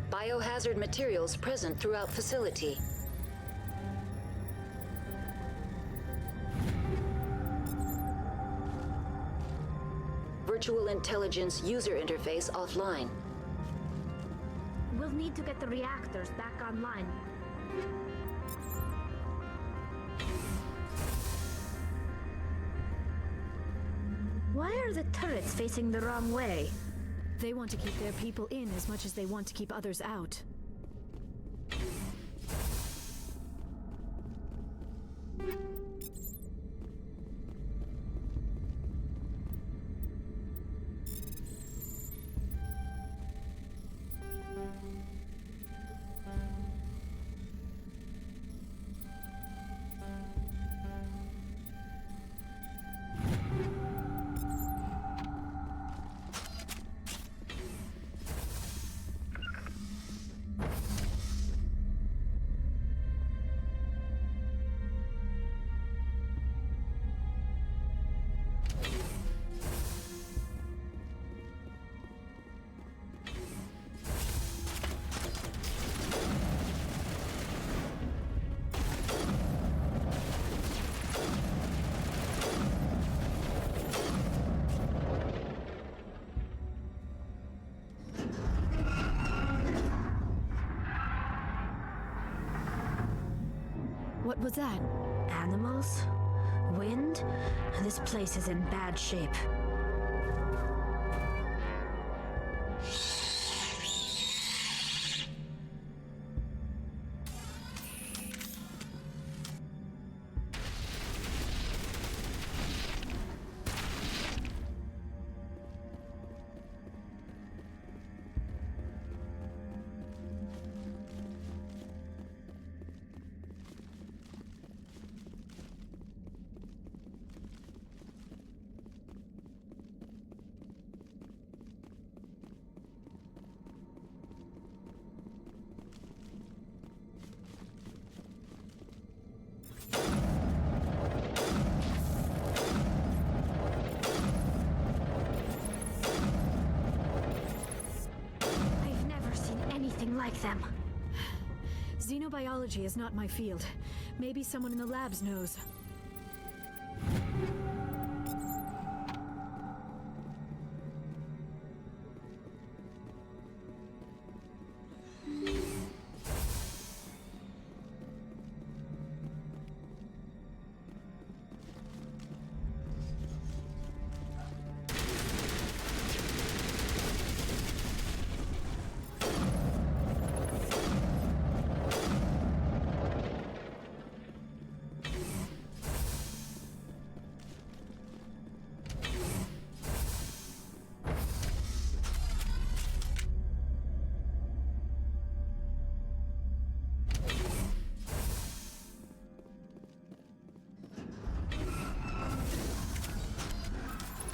Biohazard materials present throughout facility. Virtual intelligence user interface offline. We'll need to get the reactors back online. Why are the turrets facing the wrong way? They want to keep their people in as much as they want to keep others out. What was that? Animals? Wind? This place is in bad shape. Like them. Xenobiology is not my field. Maybe someone in the labs knows.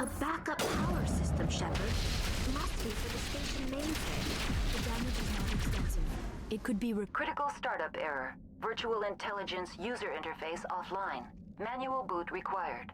A backup power system, Shepard. Must be for the station mainframe. The damage is not extensive. It could be Critical startup error. Virtual intelligence user interface offline. Manual boot required.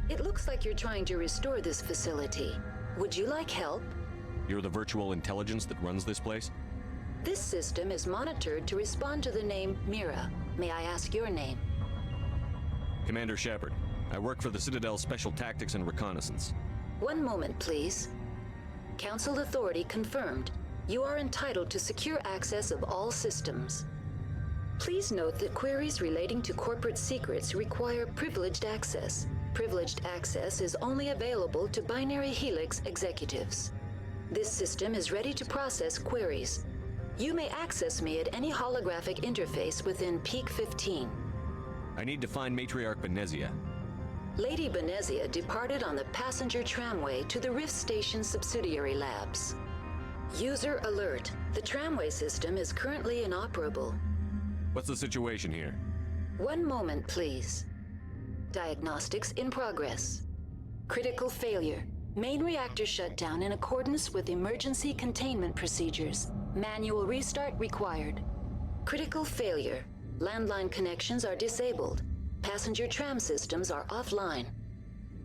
It looks like you're trying to restore this facility. Would you like help? You're the virtual intelligence that runs this place? This system is monitored to respond to the name Mira. May I ask your name? Commander Shepard. I work for the Citadel's Special Tactics and Reconnaissance. One moment, please. Council authority confirmed. You are entitled to secure access of all systems. Please note that queries relating to corporate secrets require privileged access. Privileged access is only available to binary helix executives. This system is ready to process queries. You may access me at any holographic interface within Peak 15. I need to find Matriarch Benezia. Lady Benezia departed on the passenger tramway to the Rift Station subsidiary labs. User alert. The tramway system is currently inoperable. What's the situation here? One moment, please. Diagnostics in progress. Critical failure. Main reactor shut down in accordance with emergency containment procedures. Manual restart required. Critical failure. Landline connections are disabled. Passenger tram systems are offline.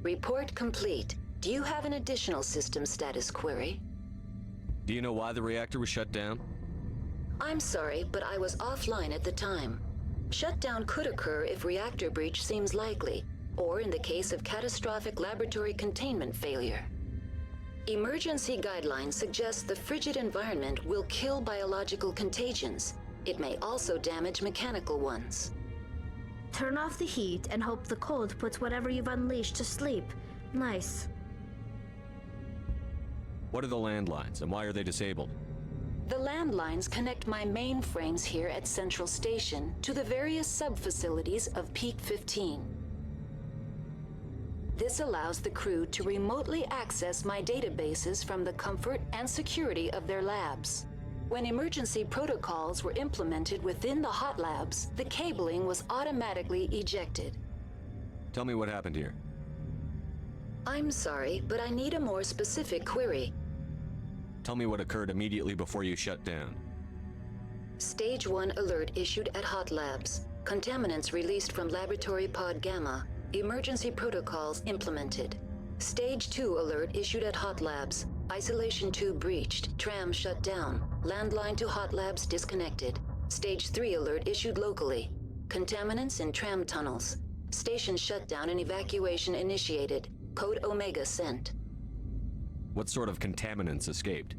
Report complete. Do you have an additional system status query? Do you know why the reactor was shut down? I'm sorry, but I was offline at the time. Shutdown could occur if reactor breach seems likely, or in the case of catastrophic laboratory containment failure. Emergency guidelines suggest the frigid environment will kill biological contagions. It may also damage mechanical ones. Turn off the heat and hope the cold puts whatever you've unleashed to sleep. Nice. What are the landlines, and why are they disabled? The landlines connect my mainframes here at Central Station to the various sub-facilities of Peak 15. This allows the crew to remotely access my databases from the comfort and security of their labs. When emergency protocols were implemented within the hot labs, the cabling was automatically ejected. Tell me what happened here. I'm sorry, but I need a more specific query. Tell me what occurred immediately before you shut down. Stage 1 alert issued at hot labs. Contaminants released from laboratory pod Gamma. Emergency protocols implemented. Stage 2 alert issued at hot labs. Isolation tube breached. Tram shut down. Landline to hot labs disconnected. Stage 3 alert issued locally. Contaminants in tram tunnels. Station shutdown and evacuation initiated. Code Omega sent. What sort of contaminants escaped?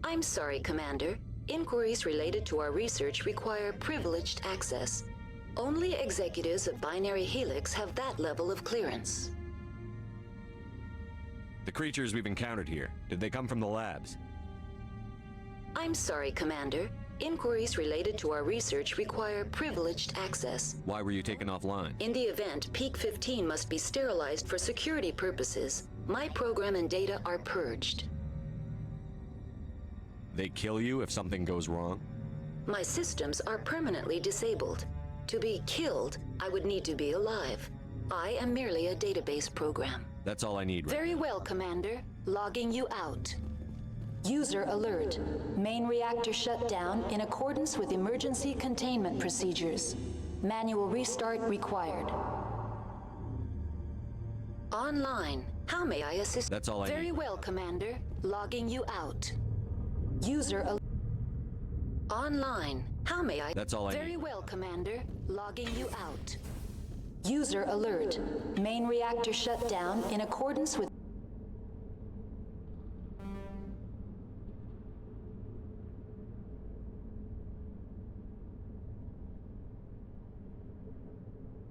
I'm sorry, Commander. Inquiries related to our research require privileged access. Only executives of Binary Helix have that level of clearance. The creatures we've encountered here, did they come from the labs? I'm sorry, Commander. Inquiries related to our research require privileged access. Why were you taken offline? In the event, Peak 15 must be sterilized for security purposes. My program and data are purged. They kill you if something goes wrong? My systems are permanently disabled. To be killed, I would need to be alive. I am merely a database program. That's all I need. Very well, Commander. Logging you out. User alert. Main reactor shut down in accordance with emergency containment procedures. Manual restart required. Online. How may I assist? That's all I need. Very well, Commander. Logging you out. User alert. Online. How may I? That's all I need. Very well, Commander. Logging you out. User alert. Main reactor shut down in accordance with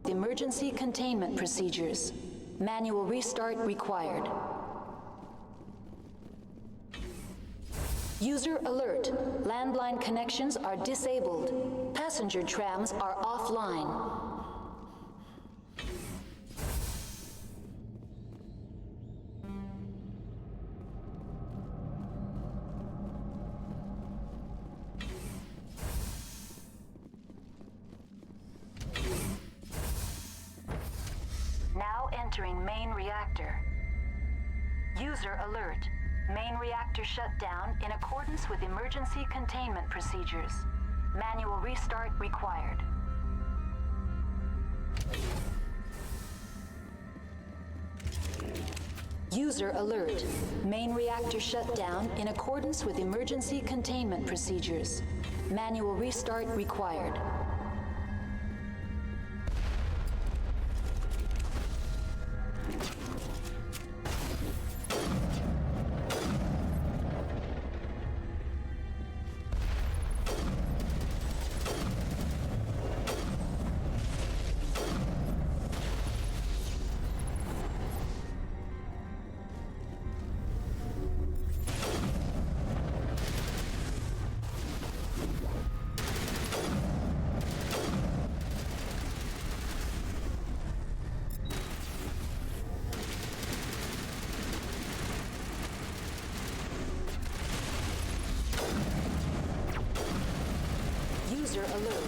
emergency containment procedures. Manual restart required. User alert. Landline connections are disabled. Passenger trams are offline. Now entering main reactor. User alert. Main reactor shut down in accordance with emergency containment procedures. Manual restart required. User alert. Main reactor shut down in accordance with emergency containment procedures. Manual restart required. User alert.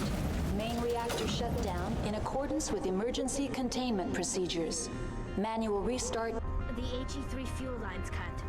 Main reactor shut down in accordance with emergency containment procedures. Manual restart. The HE3 fuel line's cut.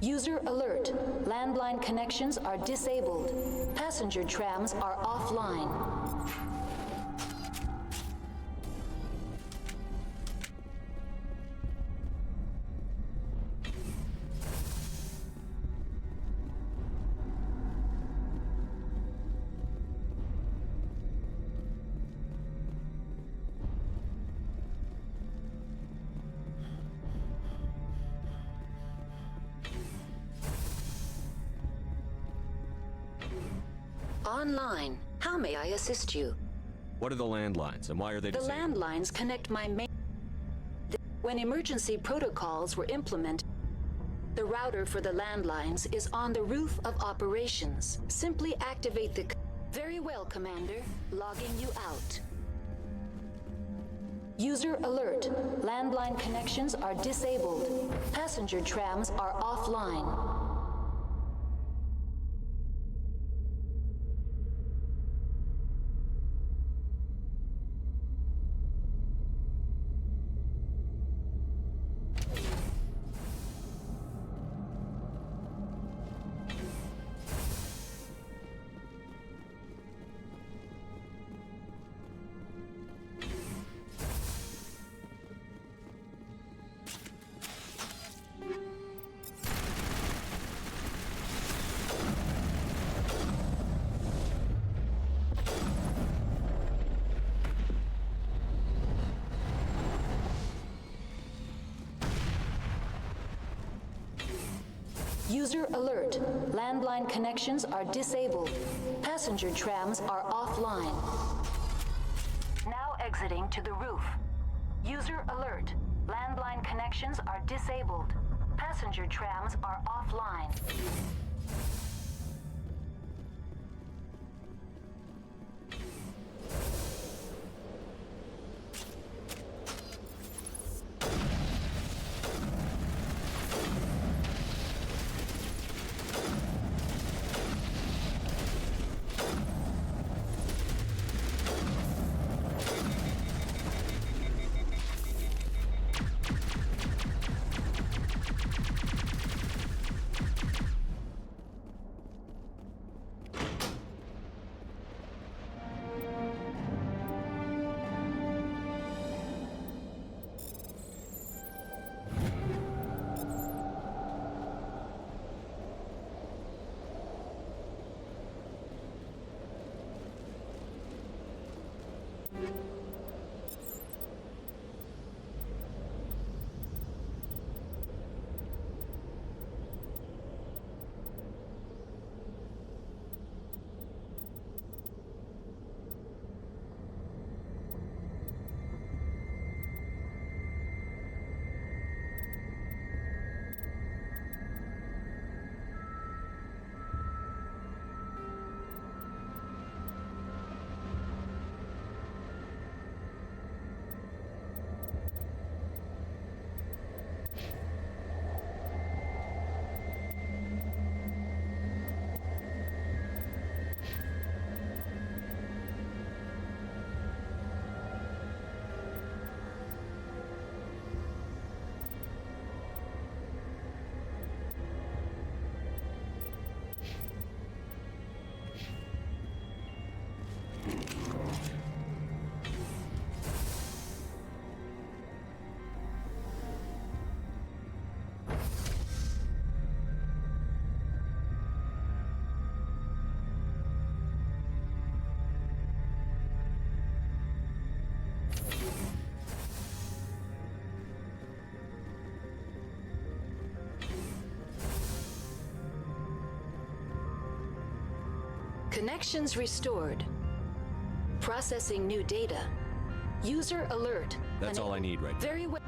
User alert. Landline connections are disabled. Passenger trams are offline. Online. How may I assist you? What are the landlines, and why are they The disabled? landlines connect my main... When emergency protocols were implemented, the router for the landlines is on the roof of operations. Simply activate the... Very well, Commander. Logging you out. User alert. Landline connections are disabled. Passenger trams are offline. User alert. Landline connections are disabled. Passenger trams are offline. Now exiting to the roof. User alert. Landline connections are disabled. Passenger trams are offline. Connections restored. Processing new data. User alert. That's all I need right now. Very well.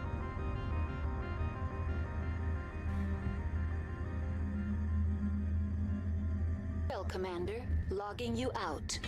Well, Commander. Logging you out.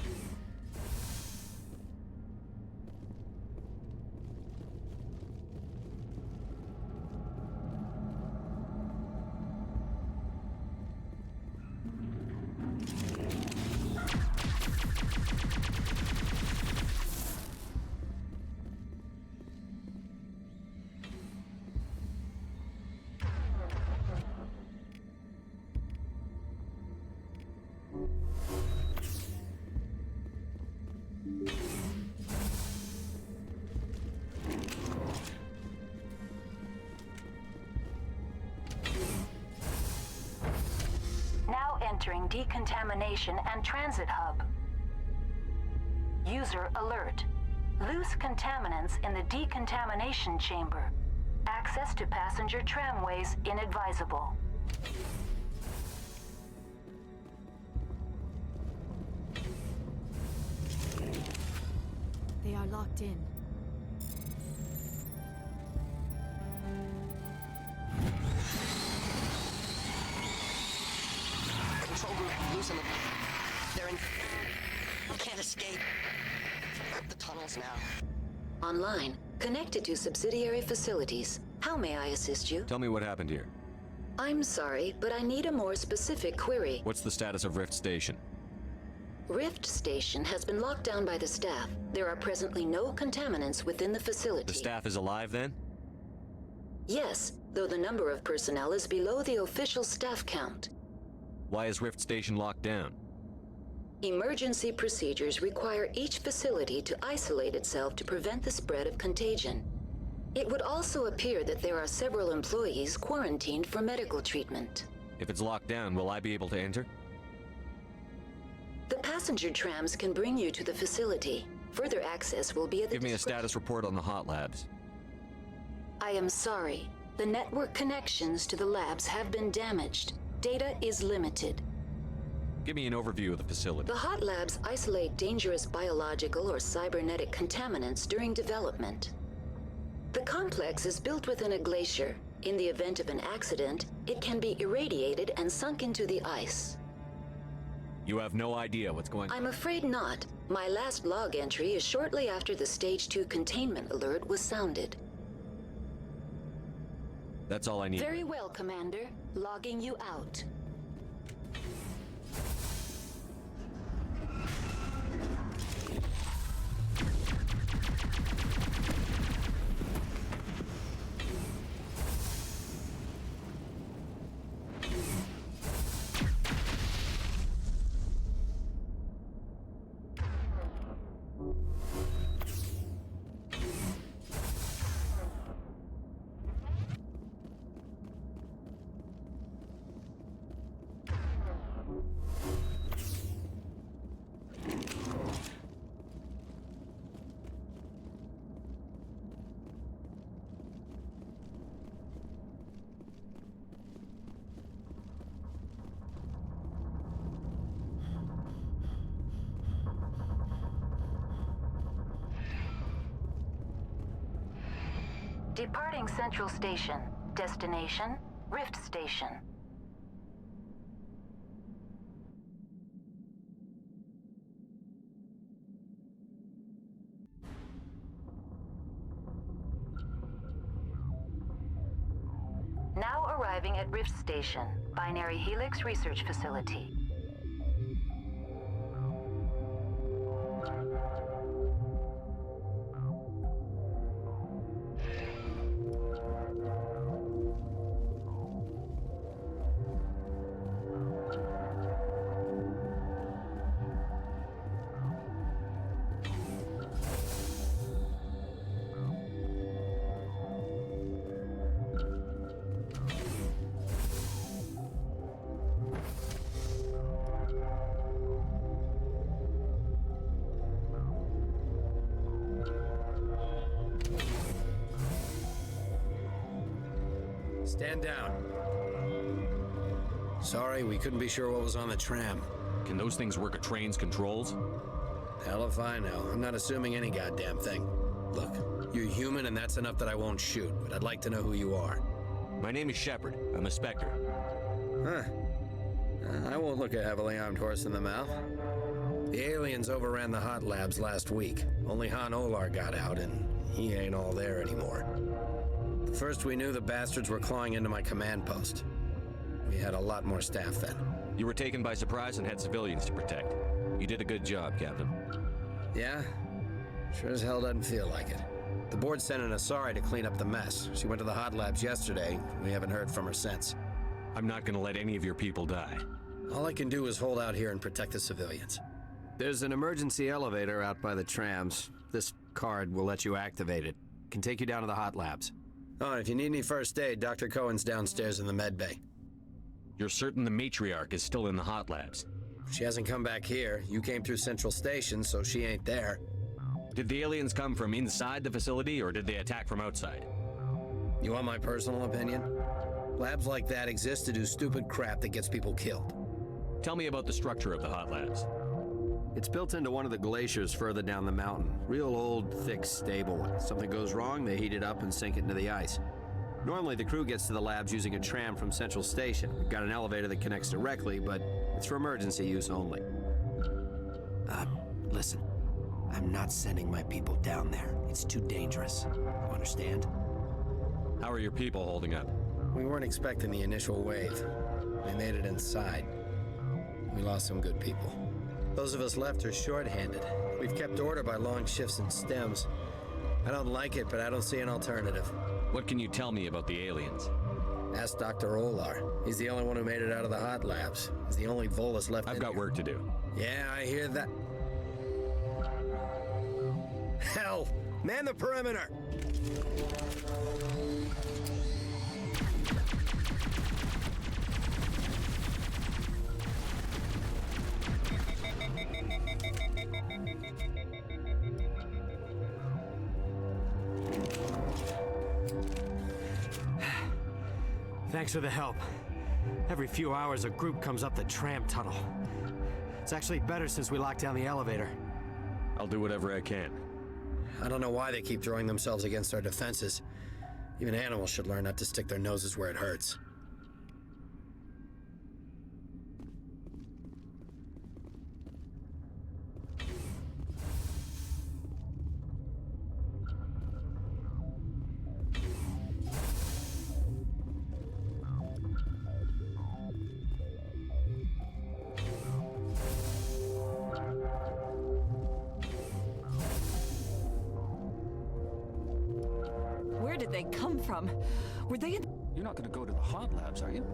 Now entering decontamination and transit hub. User alert. Loose contaminants in the decontamination chamber. Access to passenger tramways inadvisable. They are locked in. Control group, loosen them. They're in... Can't escape. The tunnels now. Online. Connected to subsidiary facilities. How may I assist you? Tell me what happened here. I'm sorry, but I need a more specific query. What's the status of Rift Station? Rift Station has been locked down by the staff. There are presently no contaminants within the facility. The staff is alive then? Yes, though the number of personnel is below the official staff count. Why is Rift Station locked down? Emergency procedures require each facility to isolate itself to prevent the spread of contagion. It would also appear that there are several employees quarantined for medical treatment. If it's locked down, will I be able to enter? The passenger trams can bring you to the facility. Further access will be at the Give me a status report on the hot labs. I am sorry. The network connections to the labs have been damaged. Data is limited. Give me an overview of the facility. The hot labs isolate dangerous biological or cybernetic contaminants during development. The complex is built within a glacier. In the event of an accident, it can be irradiated and sunk into the ice. You have no idea what's going on? I'm afraid not. My last log entry is shortly after the Stage 2 containment alert was sounded. That's all I need. Very well, Commander. Logging you out. Departing Central Station. Destination, Rift Station. Now arriving at Rift Station, Binary Helix Research Facility. Stand down. Sorry, we couldn't be sure what was on the tram. Can those things work a train's controls? Hell if I know. I'm not assuming any goddamn thing. Look, you're human and that's enough that I won't shoot, but I'd like to know who you are. My name is Shepard. I'm a Spectre. Huh. I won't look a heavily armed horse in the mouth. The aliens overran the hot labs last week. Only Han Olar got out, and he ain't all there anymore. The first we knew, the bastards were clawing into my command post. We had a lot more staff then. You were taken by surprise and had civilians to protect. You did a good job, Captain. Yeah? Sure as hell doesn't feel like it. The board sent an Asari to clean up the mess. She went to the hot labs yesterday. We haven't heard from her since. I'm not gonna let any of your people die. All I can do is hold out here and protect the civilians. There's an emergency elevator out by the trams. This card will let you activate it. Can take you down to the hot labs. Oh, and if you need any first aid, Dr. Cohen's downstairs in the med bay. You're certain the matriarch is still in the hot labs? She hasn't come back here. You came through Central Station, so she ain't there. Did the aliens come from inside the facility, or did they attack from outside? You want my personal opinion? Labs like that exist to do stupid crap that gets people killed. Tell me about the structure of the hot labs. It's built into one of the glaciers further down the mountain. Real old, thick, stable. If something goes wrong, they heat it up and sink it into the ice. Normally, the crew gets to the labs using a tram from Central Station. We've got an elevator that connects directly, but it's for emergency use only. Listen. I'm not sending my people down there. It's too dangerous. You understand? How are your people holding up? We weren't expecting the initial wave. We made it inside. We lost some good people. Those of us left are short-handed. We've kept order by long shifts and stems. I don't like it, but I don't see an alternative. What can you tell me about the aliens? Ask Dr. Olar. He's the only one who made it out of the hot labs. He's the only Volus left. I've got work to do. Yeah, I hear that. Hell! Man the perimeter! Thanks for the help. Every few hours, a group comes up the tram tunnel. It's actually better since we locked down the elevator. I'll do whatever I can. I don't know why they keep throwing themselves against our defenses. Even animals should learn not to stick their noses where it hurts. Where did they come from? Were they in... You're not gonna go to the hot labs, are you?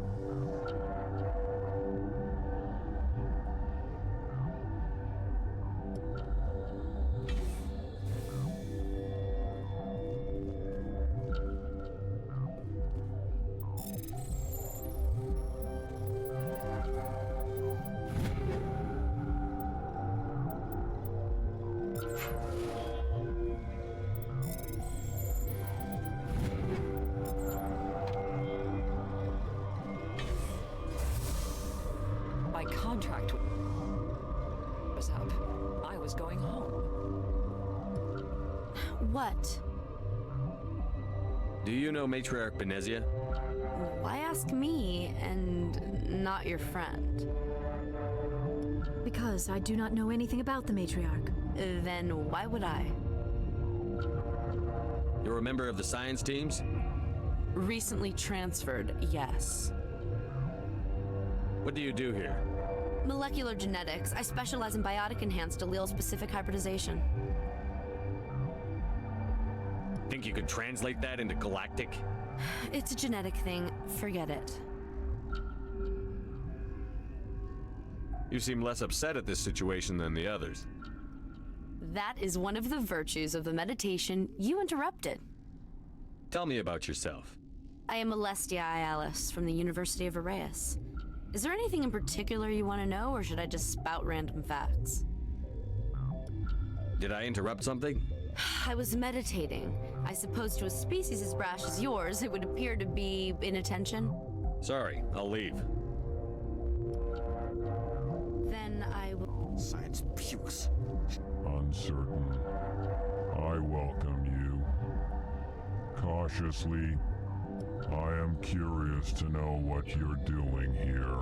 My contract was up. I was going home. What? Do you know Matriarch Benezia? Why ask me and not your friend? Because I do not know anything about the matriarch. Then why would I? You're a member of the science teams? Recently transferred, yes. What do you do here? Molecular genetics. I specialize in biotic-enhanced allele-specific hybridization. Think you could translate that into galactic? It's a genetic thing. Forget it. You seem less upset at this situation than the others. That is one of the virtues of the meditation you interrupted. Tell me about yourself. I am Alestia Ialis from the University of Arraius. Is there anything in particular you want to know, or should I just spout random facts? Did I interrupt something? I was meditating. I suppose to a species as brash as yours, it would appear to be inattention. Sorry, I'll leave. Then Science pukes. Uncertain. I welcome you. Cautiously, I am curious to know what you're doing here.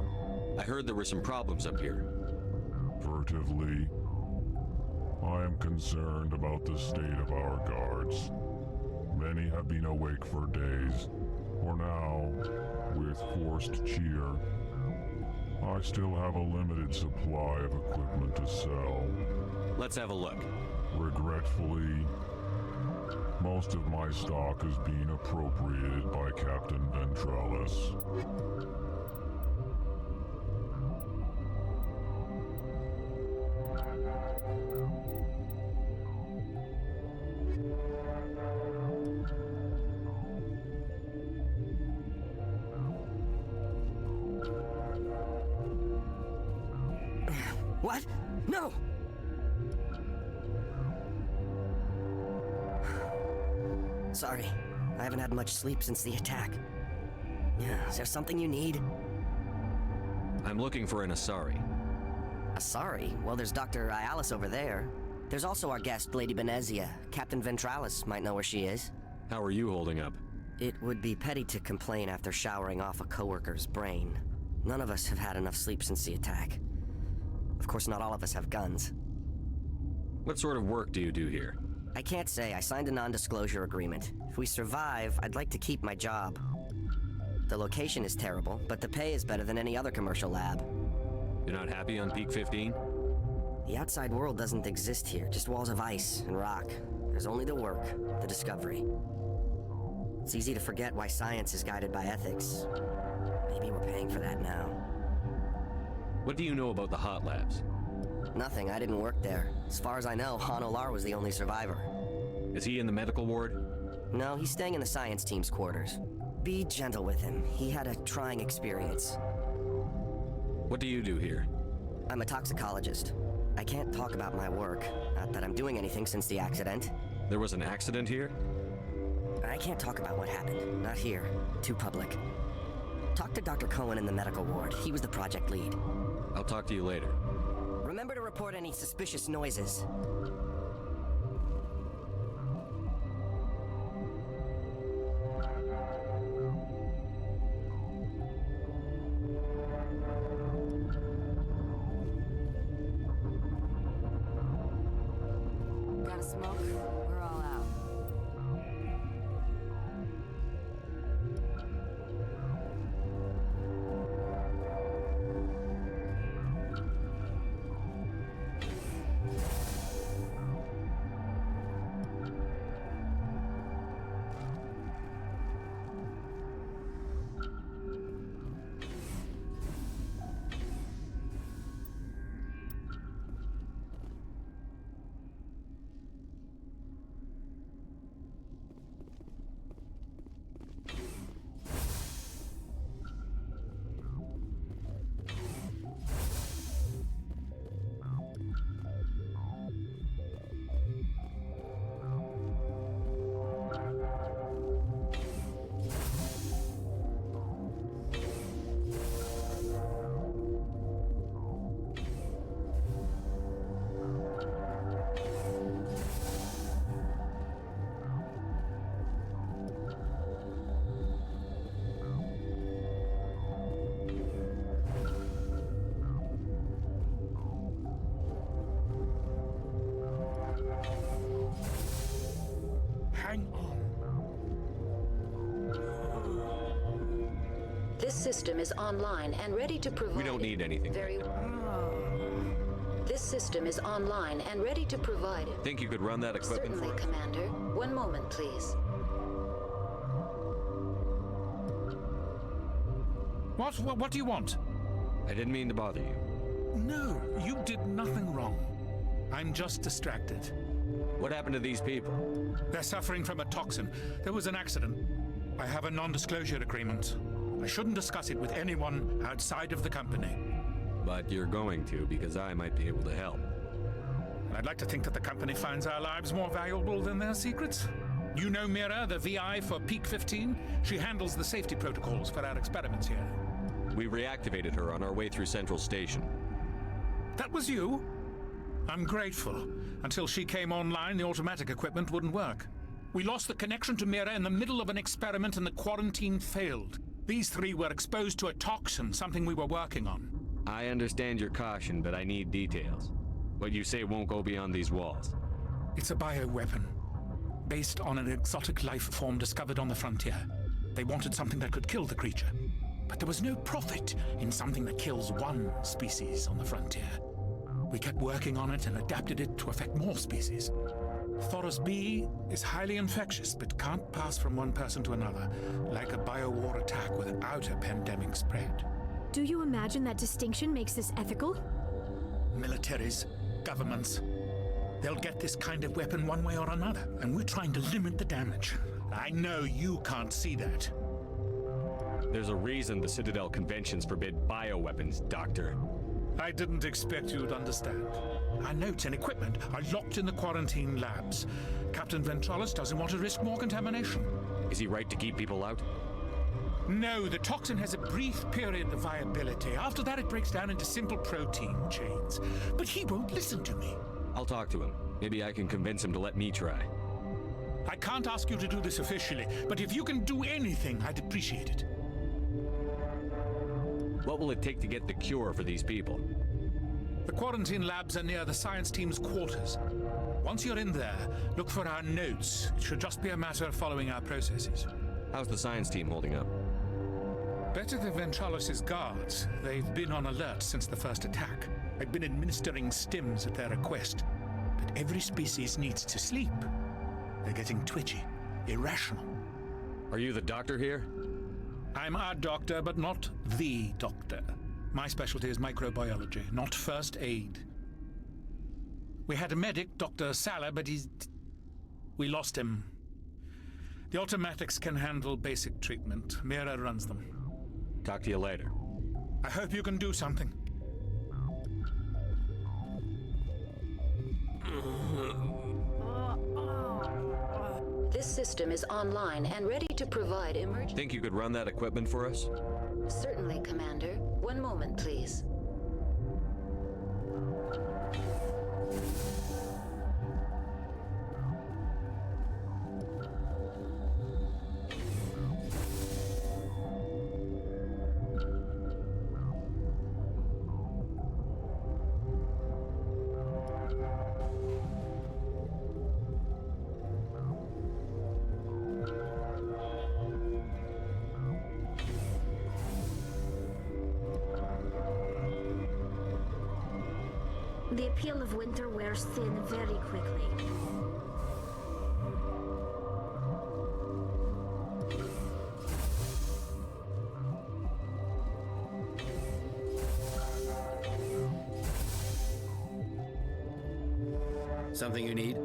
I heard there were some problems up here. Furtively, I am concerned about the state of our guards. Many have been awake for days. For now, with forced cheer, I still have a limited supply of equipment to sell. Let's have a look. Regretfully, most of my stock is being appropriated by Captain Ventralis. What? No! Sorry, I haven't had much sleep since the attack. Is there something you need? I'm looking for an Asari. Asari? Well, there's Dr. Ialis over there. There's also our guest, Lady Benezia. Captain Ventralis might know where she is. How are you holding up? It would be petty to complain after showering off a coworker's brain. None of us have had enough sleep since the attack. Of course, not all of us have guns. What sort of work do you do here? I can't say. I signed a non-disclosure agreement. If we survive, I'd like to keep my job. The location is terrible, but the pay is better than any other commercial lab. You're not happy on Peak 15? The outside world doesn't exist here, just walls of ice and rock. There's only the work, the discovery. It's easy to forget why science is guided by ethics. Maybe we're paying for that now. What do you know about the hot labs? Nothing, I didn't work there. As far as I know, Han Olar was the only survivor. Is he in the medical ward? No, he's staying in the science team's quarters. Be gentle with him. He had a trying experience. What do you do here? I'm a toxicologist. I can't talk about my work. Not that I'm doing anything since the accident. There was an accident here? I can't talk about what happened. Not here. Too public. Talk to Dr. Cohen in the medical ward. He was the project lead. I'll talk to you later. Remember to report any suspicious noises. Got a smoke? We're all out. This system is online and ready to provide... We don't need anything. Very This system is online and ready to provide... Think you could run that equipment Certainly, for us? Commander. One moment, please. What do you want? I didn't mean to bother you. No, you did nothing wrong. I'm just distracted. What happened to these people? They're suffering from a toxin. There was an accident. I have a non-disclosure agreement. I shouldn't discuss it with anyone outside of the company. But you're going to, because I might be able to help. And I'd like to think that the company finds our lives more valuable than their secrets. You know Mira, the VI for Peak 15? She handles the safety protocols for our experiments here. We reactivated her on our way through Central Station. That was you? I'm grateful. Until she came online, the automatic equipment wouldn't work. We lost the connection to Mira in the middle of an experiment and the quarantine failed. These three were exposed to a toxin, something we were working on. I understand your caution, but I need details. What you say won't go beyond these walls. It's a bioweapon, based on an exotic life form discovered on the frontier. They wanted something that could kill the creature, but there was no profit in something that kills one species on the frontier. We kept working on it and adapted it to affect more species. Thoros B is highly infectious, but can't pass from one person to another, like a biowar attack without a pandemic spread. Do you imagine that distinction makes this ethical? Militaries, governments, they'll get this kind of weapon one way or another, and we're trying to limit the damage. I know you can't see that. There's a reason the Citadel conventions forbid bioweapons, Doctor. I didn't expect you'd understand. Our notes and equipment are locked in the quarantine labs. Captain Ventralis doesn't want to risk more contamination. Is he right to keep people out? No, the toxin has a brief period of viability. After that, it breaks down into simple protein chains. But he won't listen to me. I'll talk to him. Maybe I can convince him to let me try. I can't ask you to do this officially, but if you can do anything, I'd appreciate it. What will it take to get the cure for these people? The quarantine labs are near the science team's quarters. Once you're in there, look for our notes. It should just be a matter of following our processes. How's the science team holding up? Better than Ventralis' guards. They've been on alert since the first attack. I've been administering stims at their request. But every species needs to sleep. They're getting twitchy, irrational. Are you the doctor here? I'm our doctor, but not the doctor. My specialty is microbiology, not first aid. We had a medic, Dr. Sala, but we lost him. The automatics can handle basic treatment. Mira runs them. Talk to you later. I hope you can do something. This system is online and ready to provide emergency. Think you could run that equipment for us? Certainly, Commander. One moment, please. The appeal of winter wears thin very quickly. Something you need?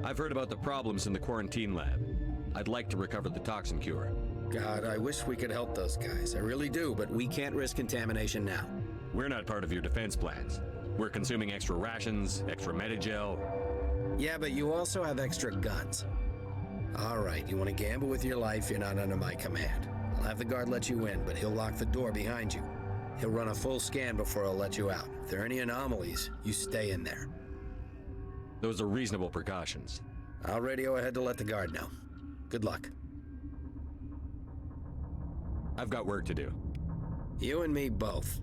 I've heard about the problems in the quarantine lab. I'd like to recover the toxin cure. God, I wish we could help those guys. I really do, but we can't risk contamination now. We're not part of your defense plans. We're consuming extra rations, extra Medigel. Yeah, but you also have extra guns. All right, you want to gamble with your life, you're not under my command. I'll have the guard let you in, but he'll lock the door behind you. He'll run a full scan before he'll let you out. If there are any anomalies, you stay in there. Those are reasonable precautions. I'll radio ahead to let the guard know. Good luck. I've got work to do. You and me both.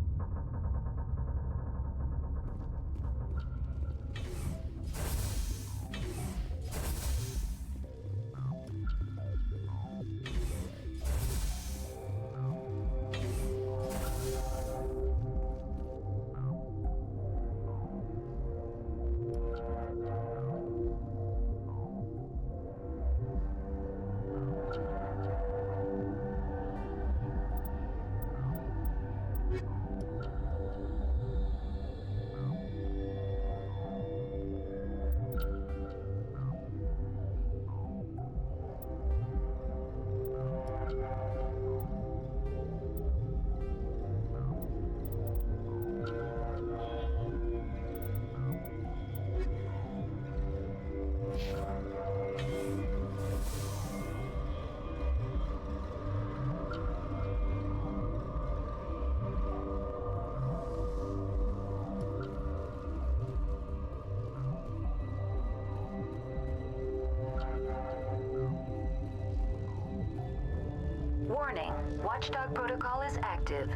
Warning, Watchdog protocol is active.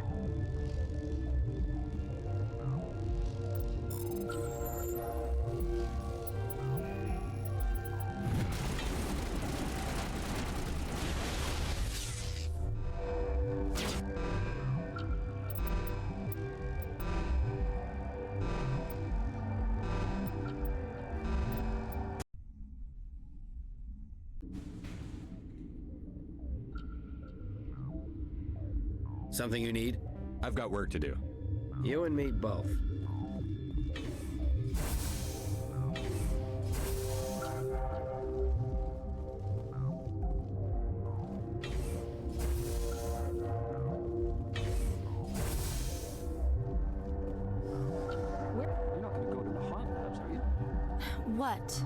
Something you need? I've got work to do. You and me both. You're not going to go to the hot labs, are you? What?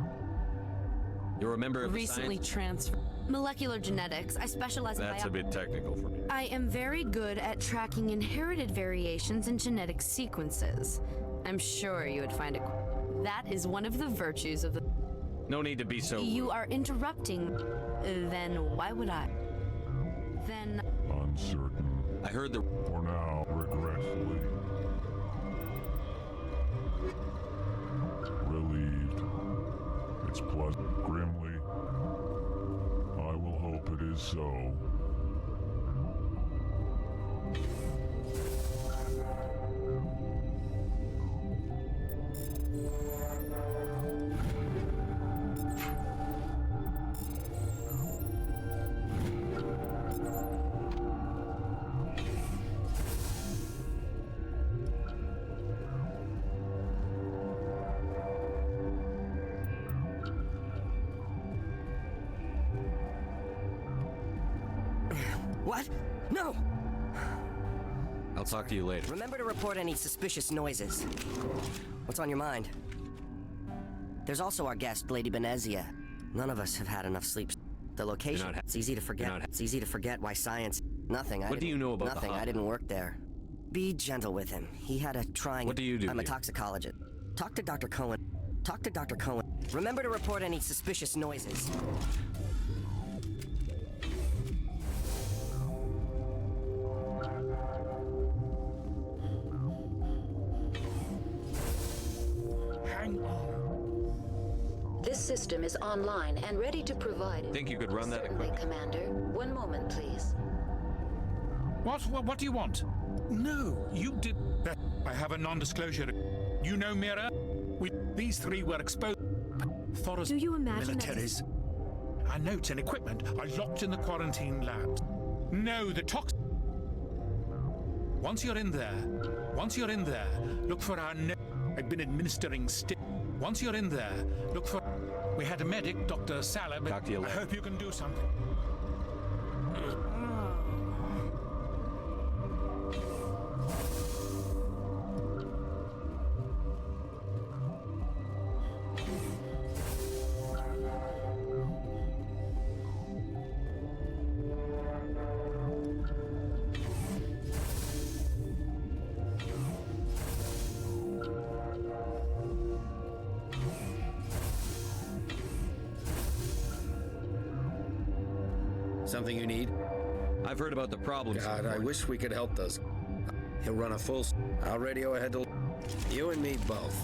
You're a member of Recently the science? transferred. Molecular genetics. I specialize in That's a bit technical for me. I am very good at tracking inherited variations in genetic sequences. I'm sure you would find it. That is one of the virtues of the. No need to be so... You are interrupting. Then why would I? Then. Uncertain. I heard the... For now, regretfully. Relieved. It's pleasant. Grimly. I will hope it is so. What? No! I'll talk to you later. Remember to report any suspicious noises. What's on your mind? There's also our guest, Lady Benezia. None of us have had enough sleep. The location, it's easy to forget. It's easy to forget why science... Nothing. What do you know about Nothing. the I didn't work there. Be gentle with him. He had a trying... What do you do I'm a here? toxicologist. Talk to Dr. Cohen. Talk to Dr. Cohen. Remember to report any suspicious noises. Hang on. This system is online and ready to provide. Think you could run that Certainly, equipment? Commander. One moment, please. What do you want? No, you did that. I have a non-disclosure. You know, Mira, these three were exposed. Thoros Do you imagine that militaries. Our notes and equipment are locked in the quarantine labs. No, the tox. Once you're in there, look for our note. I've been administering Once you're in there, look for. We had a medic, Dr. Salab. Talk to you later. I hope you can do something. Something you need? I've heard about the problems. God, I wish we could help those. He'll run a full... I'll radio ahead to... You and me both.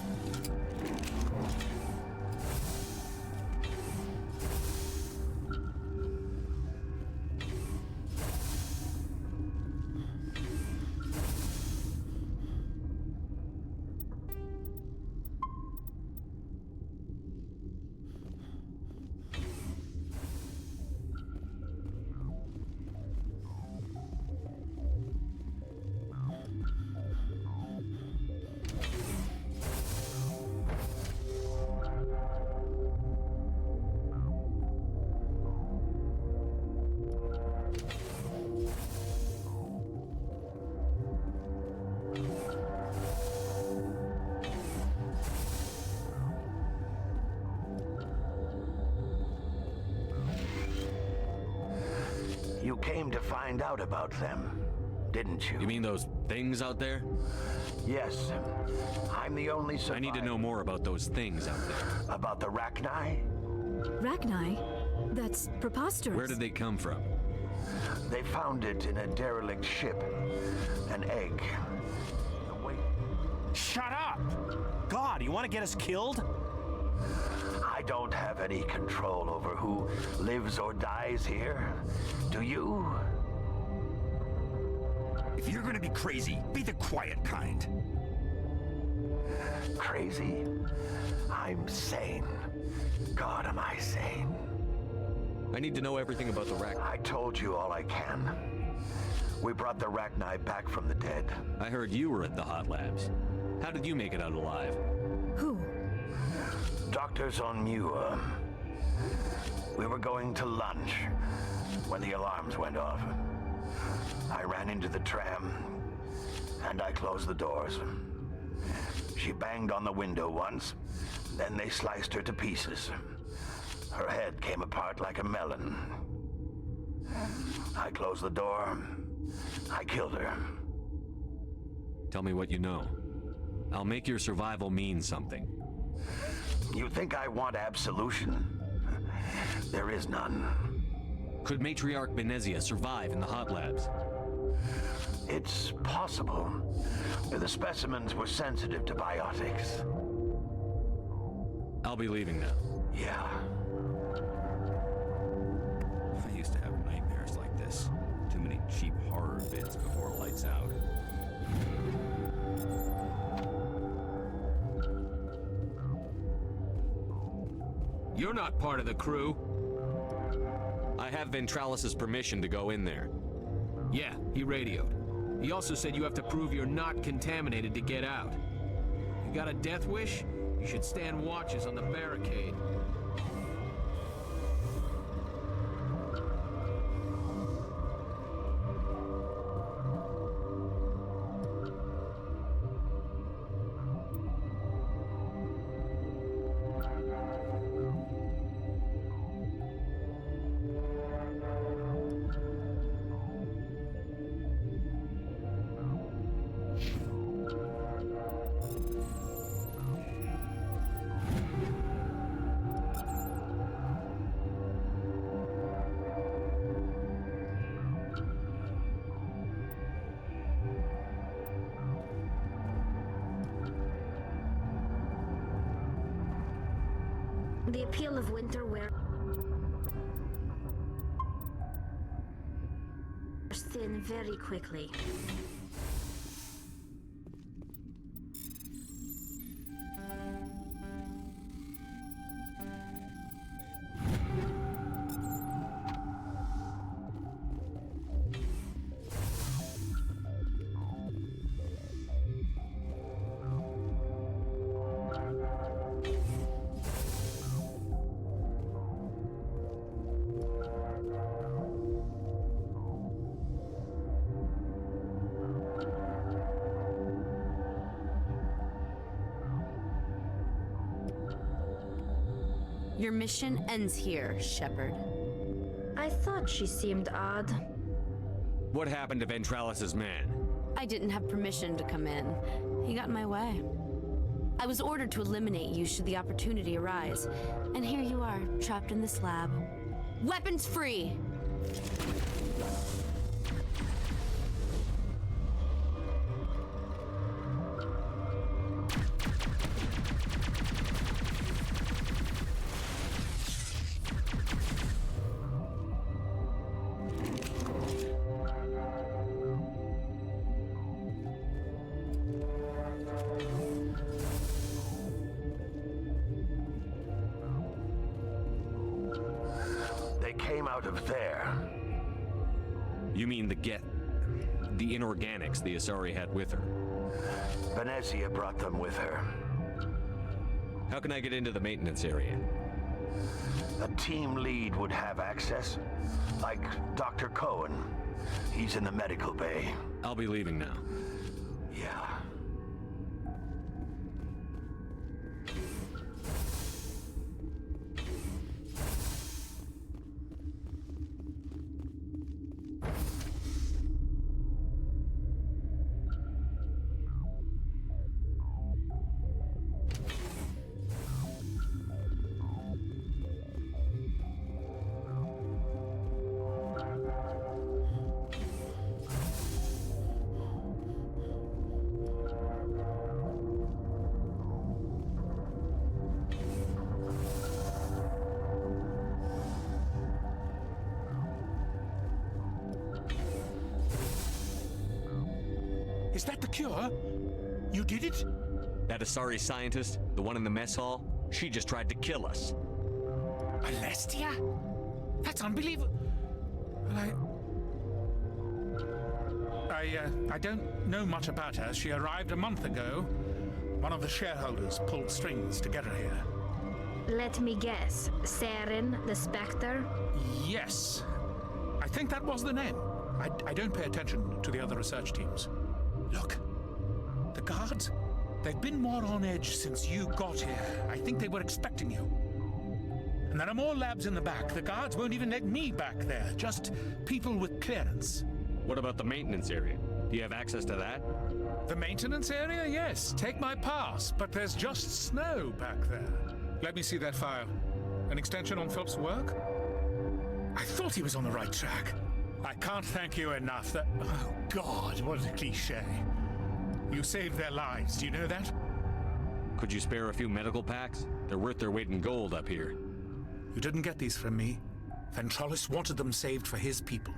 You came to find out about them, didn't you? You mean those things out there? Yes. I'm the only survivor. I need to know more about those things out there. About the Rachni? Rachni? That's preposterous. Where did they come from? They found it in a derelict ship. An egg. Shut up! God, you want to get us killed? I don't have any control over who lives or dies here. Do you? If you're gonna be crazy, be the quiet kind. Crazy? I'm sane. God, am I sane? I need to know everything about the Rachni. I told you all I can. We brought the Rachni back from the dead. I heard you were at the hot labs. How did you make it out alive? Who? Doctors on Muir. We were going to lunch when the alarms went off. I ran into the tram, and I closed the doors. She banged on the window once, then they sliced her to pieces. Her head came apart like a melon. I closed the door. I killed her. Tell me what you know. I'll make your survival mean something. You think I want absolution? There is none. Could Matriarch Benezia survive in the hot labs? It's possible. The specimens were sensitive to biotics. I'll be leaving now. Yeah. I used to have nightmares like this. Too many cheap horror vids before lights out. You're not part of the crew. I have Ventralis' permission to go in there. Yeah, he radioed. He also said you have to prove you're not contaminated to get out. You got a death wish? You should stand watches on the barricade. The appeal of winter wears thin very quickly. Your mission ends here, Shepard. I thought she seemed odd. What happened to Ventralis' man? I didn't have permission to come in. He got in my way. I was ordered to eliminate you should the opportunity arise. And here you are, trapped in this lab. Weapons free! Out of there. You mean the inorganics the Asari had with her? Benezia brought them with her. How can I get into the maintenance area? A team lead would have access, like Dr. Cohen. He's in the medical bay. I'll be leaving now. Yeah. Is that the cure? You did it? That Asari scientist, the one in the mess hall, she just tried to kill us. Alestia? That's unbelievable. I don't know much about her. She arrived a month ago. One of the shareholders pulled strings to get her here. Let me guess. Saren, the Spectre? Yes. I think that was the name. I don't pay attention to the other research teams. Look, the guards, they've been more on edge since you got here. I think they were expecting you. And there are more labs in the back. The guards won't even let me back there, just people with clearance. What about the maintenance area? Do you have access to that? The maintenance area? Yes, take my pass, but there's just snow back there. Let me see that file. An extension on Phelps' work? I thought he was on the right track. I can't thank you enough. That, oh God, what a cliche. You saved their lives, do you know that? Could you spare a few medical packs? They're worth their weight in gold up here. You didn't get these from me. Ventrolis wanted them saved for his people.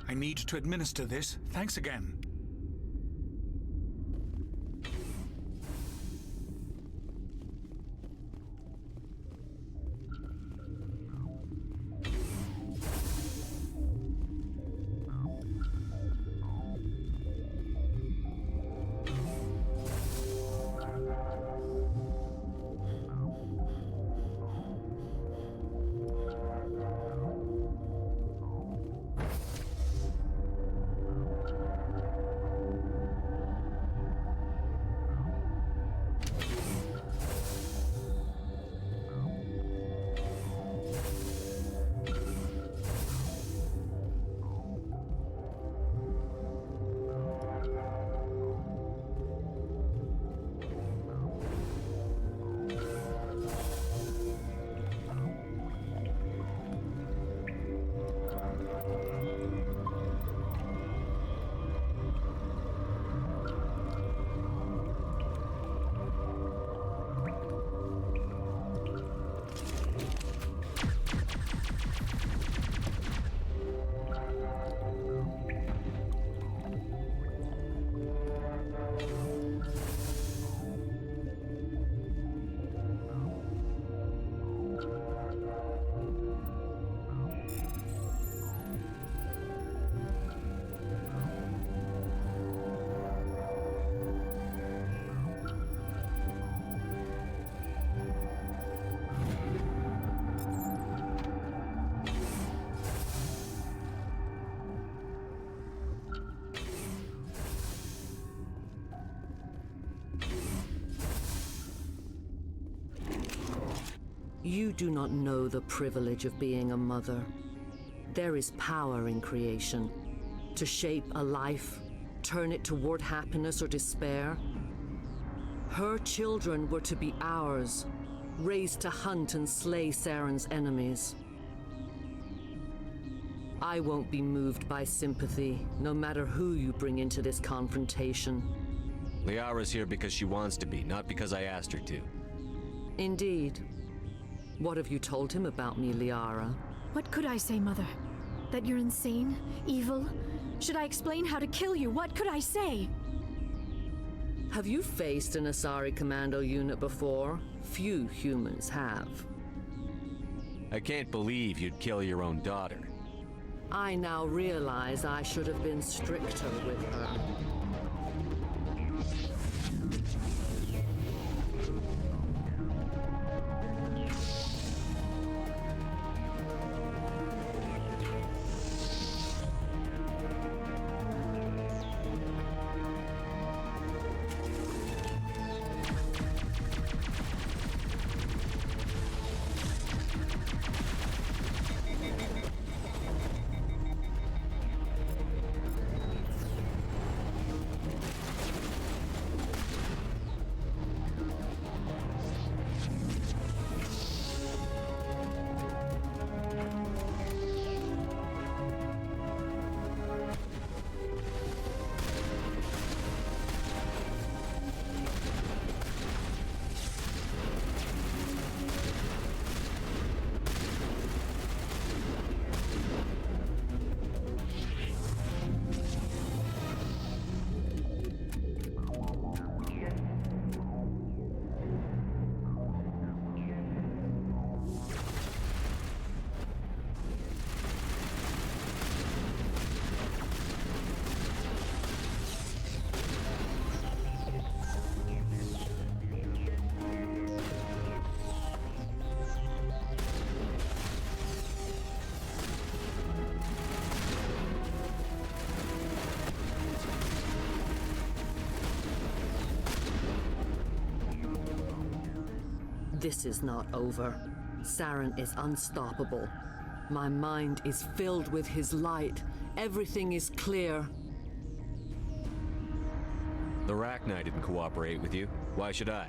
I need to administer this. Thanks again. You do not know the privilege of being a mother. There is power in creation. To shape a life, turn it toward happiness or despair. Her children were to be ours, raised to hunt and slay Saren's enemies. I won't be moved by sympathy, no matter who you bring into this confrontation. Liara's here because she wants to be, not because I asked her to. Indeed. What have you told him about me, Liara? What could I say, Mother? That you're insane? Evil? Should I explain how to kill you? What could I say? Have you faced an Asari commando unit before? Few humans have. I can't believe you'd kill your own daughter. I now realize I should have been stricter with her. This is not over. Saren is unstoppable. My mind is filled with his light. Everything is clear. The Rachni didn't cooperate with you. Why should I?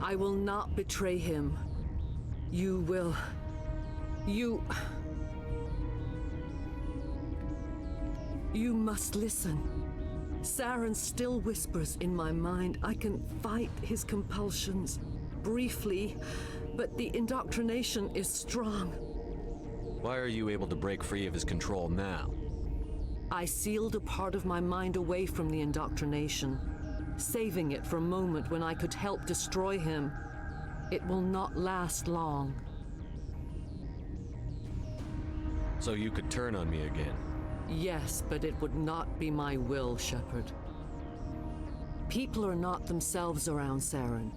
I will not betray him. You will... You must listen. Saren still whispers in my mind. I can fight his compulsions, briefly, but the indoctrination is strong. Why are you able to break free of his control now? I sealed a part of my mind away from the indoctrination, saving it for a moment when I could help destroy him. It will not last long. So you could turn on me again? Yes, but it would not be my will, Shepard. People are not themselves around Saren.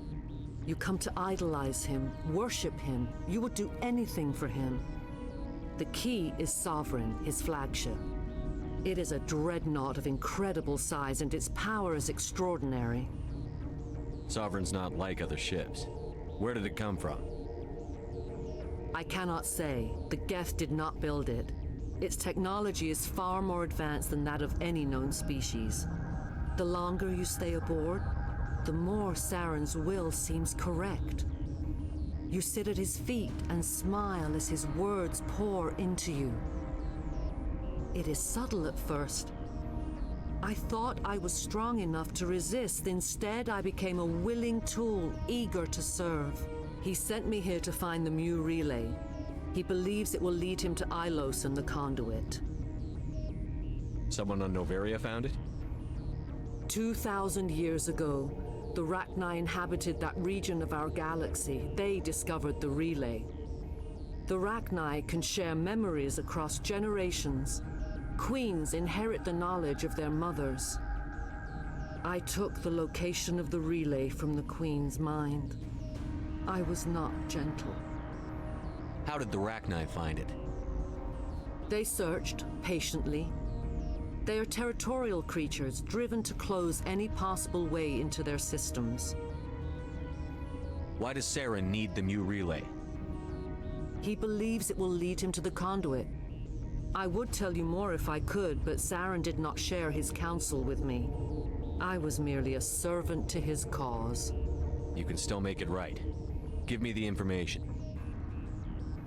You come to idolize him, worship him. You would do anything for him. The key is Sovereign, his flagship. It is a dreadnought of incredible size, and its power is extraordinary. Sovereign's not like other ships. Where did it come from? I cannot say. The Geth did not build it. Its technology is far more advanced than that of any known species. The longer you stay aboard, the more Saren's will seems correct. You sit at his feet and smile as his words pour into you. It is subtle at first. I thought I was strong enough to resist. Instead, I became a willing tool, eager to serve. He sent me here to find the Mu relay. He believes it will lead him to Ilos and the conduit. Someone on Noveria found it? 2,000 years ago, the Rachni inhabited that region of our galaxy. They discovered the relay. The Rachni can share memories across generations. Queens inherit the knowledge of their mothers. I took the location of the relay from the Queen's mind. I was not gentle. How did the Rachni find it? They searched patiently. They are territorial creatures driven to close any possible way into their systems. Why does Saren need the Mu relay? He believes it will lead him to the conduit. I would tell you more if I could, but Saren did not share his counsel with me. I was merely a servant to his cause. You can still make it right. Give me the information.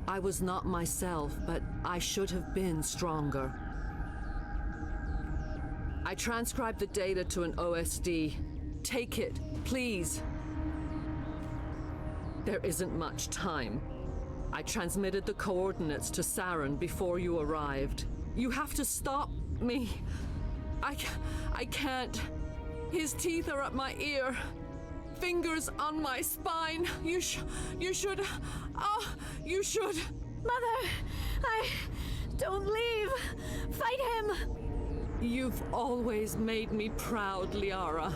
I was not myself, but I should have been stronger. I transcribed the data to an OSD. Take it, please. There isn't much time. I transmitted the coordinates to Saren before you arrived. You have to stop me. I can't. His teeth are at my ear. Fingers on my spine. You should. You should. Mother, don't leave. Fight him. You've always made me proud, Liara.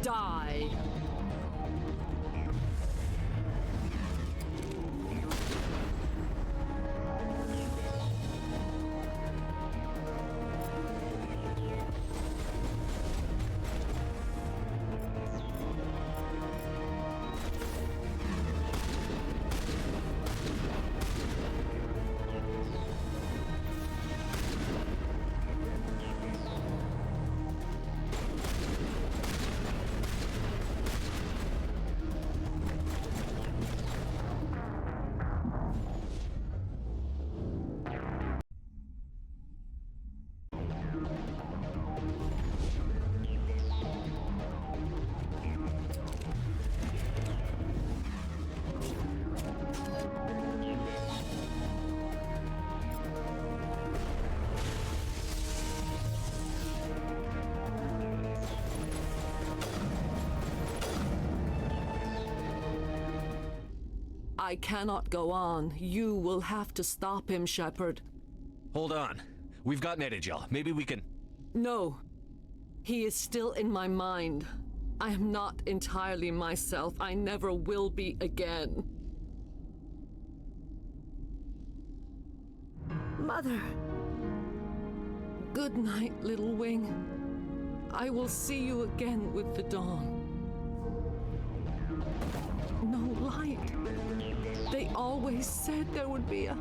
Die. I cannot go on. You will have to stop him, Shepard. Hold on. We've got Netagel. Maybe we can... No. He is still in my mind. I am not entirely myself. I never will be again. Mother, Good night, little wing. I will see you again with the dawn. No light. They always said there would be a...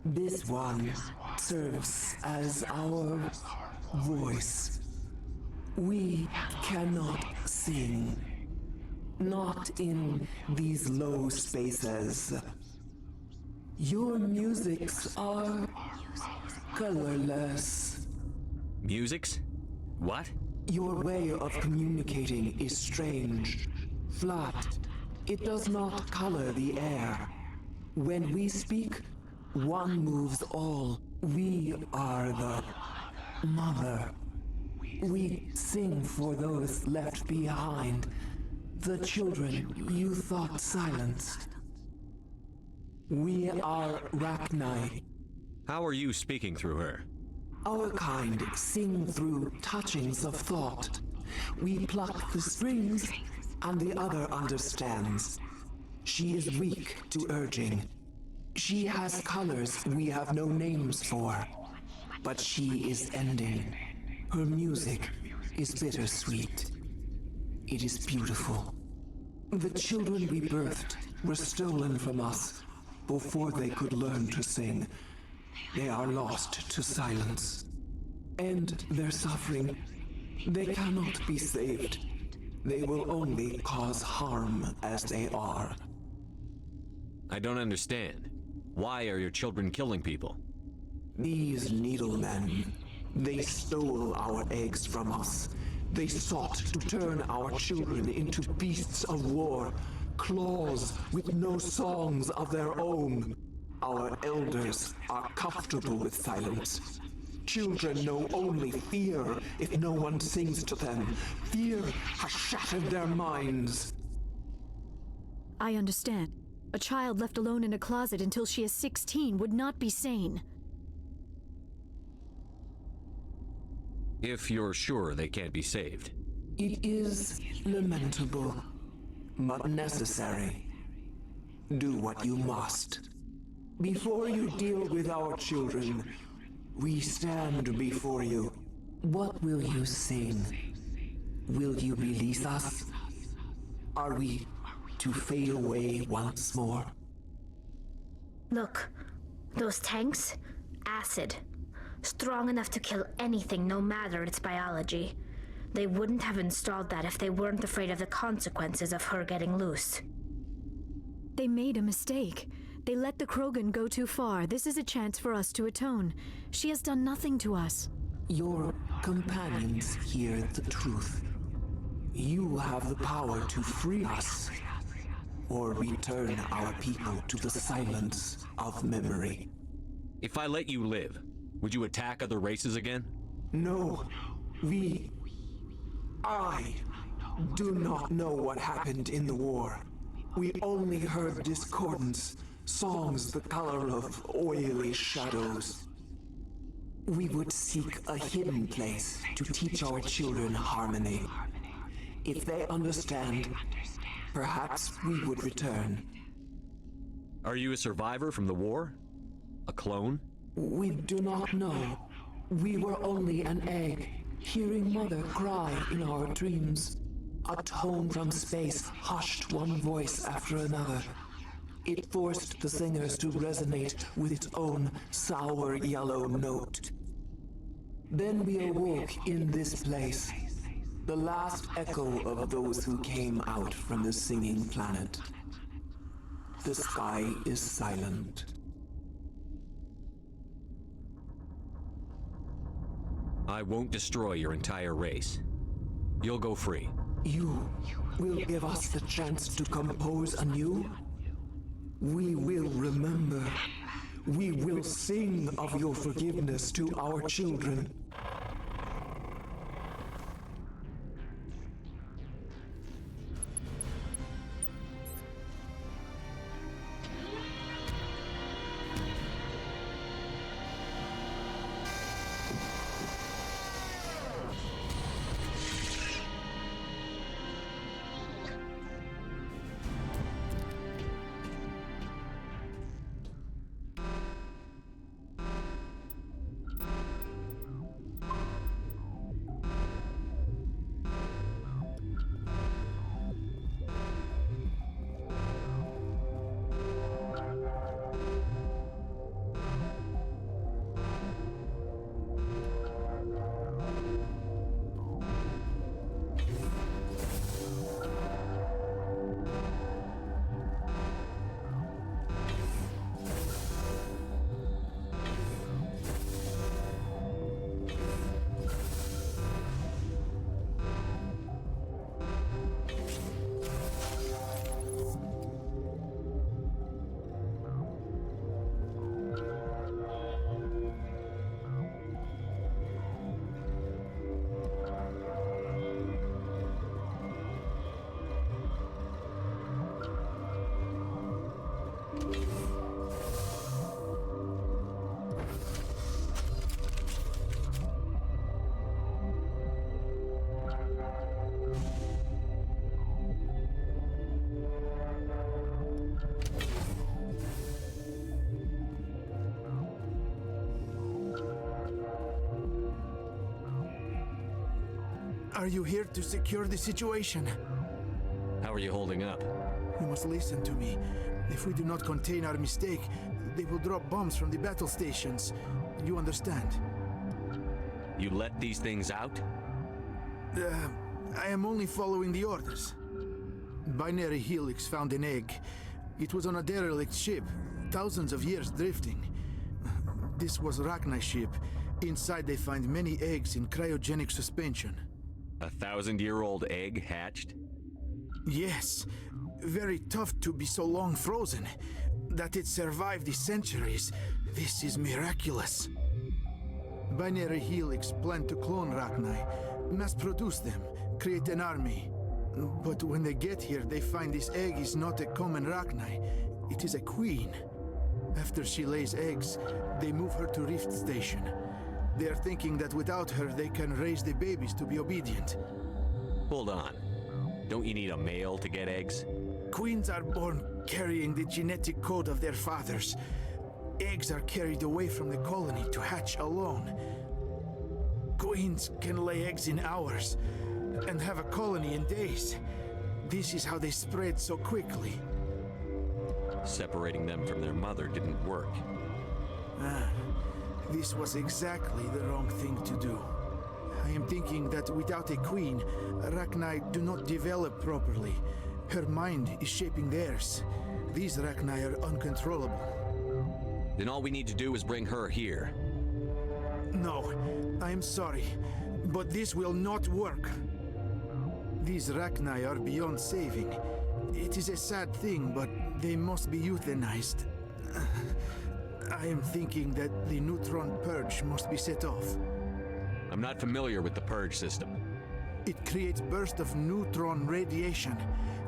This one serves as our voice. We cannot sing. Not in these low spaces. Your musics are colorless. Musics? What? Your way of communicating is strange, flat. It does not color the air. When we speak, one moves all. We are the mother. We sing for those left behind, the children you thought silenced. We are Rachni. How are you speaking through her? Our kind sing through touchings of thought. We pluck the strings, and the other understands. She is weak to urging. She has colors we have no names for, but she is ending. Her music is bittersweet. It is beautiful. The children we birthed were stolen from us before they could learn to sing. They are lost to silence. End their suffering. They cannot be saved. They will only cause harm as they are. I don't understand. Why are your children killing people? These needlemen, they stole our eggs from us. They sought to turn our children into beasts of war, claws with no songs of their own. Our elders are comfortable with silence. Children know only fear if no one sings to them. Fear has shattered their minds. I understand. A child left alone in a closet until she is 16 would not be sane. If you're sure they can't be saved. It is lamentable, but necessary. Do what you must. Before you deal with our children, we stand before you. What will you sing? Will you release us? Are we to fade away once more? Look, those tanks? Acid. Strong enough to kill anything, no matter its biology. They wouldn't have installed that if they weren't afraid of the consequences of her getting loose. They made a mistake. They let the Krogan go too far. This is a chance for us to atone. She has done nothing to us. Your companions hear the truth. You have the power to free us, or return our people to the silence of memory. If I let you live, would you attack other races again? No, I do not know what happened in the war. We only heard discordance, songs the color of oily shadows. We would seek a hidden place to teach our children harmony. If they understand, perhaps we would return. Are you a survivor from the war? A clone? We do not know. We were only an egg, hearing Mother cry in our dreams. A tone from space hushed one voice after another. It forced the singers to resonate with its own sour yellow note. Then we awoke in this place, the last echo of those who came out from the singing planet. The sky is silent. I won't destroy your entire race. You'll go free. You will give us the chance to compose anew? We will remember. We will sing of your forgiveness to our children. Are you here to secure the situation? How are you holding up? You must listen to me. If we do not contain our mistake, they will drop bombs from the battle stations. You understand? You let these things out? I am only following the orders. Binary Helix found an egg. It was on a derelict ship, thousands of years drifting. This was Rachni's ship. Inside they find many eggs in cryogenic suspension. 1,000-year-old egg hatched? Yes. Very tough to be so long frozen. That it survived the centuries. This is miraculous. Binary Helix planned to clone Rachni, mass produce them, create an army. But when they get here, they find this egg is not a common Rachni. It is a queen. After she lays eggs, they move her to Rift Station. They are thinking that without her, they can raise the babies to be obedient. Hold on. Don't you need a male to get eggs? Queens are born carrying the genetic code of their fathers. Eggs are carried away from the colony to hatch alone. Queens can lay eggs in hours and have a colony in days. This is how they spread so quickly. Separating them from their mother didn't work. This was exactly the wrong thing to do. I am thinking that without a queen, Rachni do not develop properly. Her mind is shaping theirs. These Rachni are uncontrollable. Then all we need to do is bring her here. No, I am sorry, but this will not work. These Rachni are beyond saving. It is a sad thing, but they must be euthanized. I am thinking that the neutron purge must be set off. I'm not familiar with the purge system. It creates bursts of neutron radiation,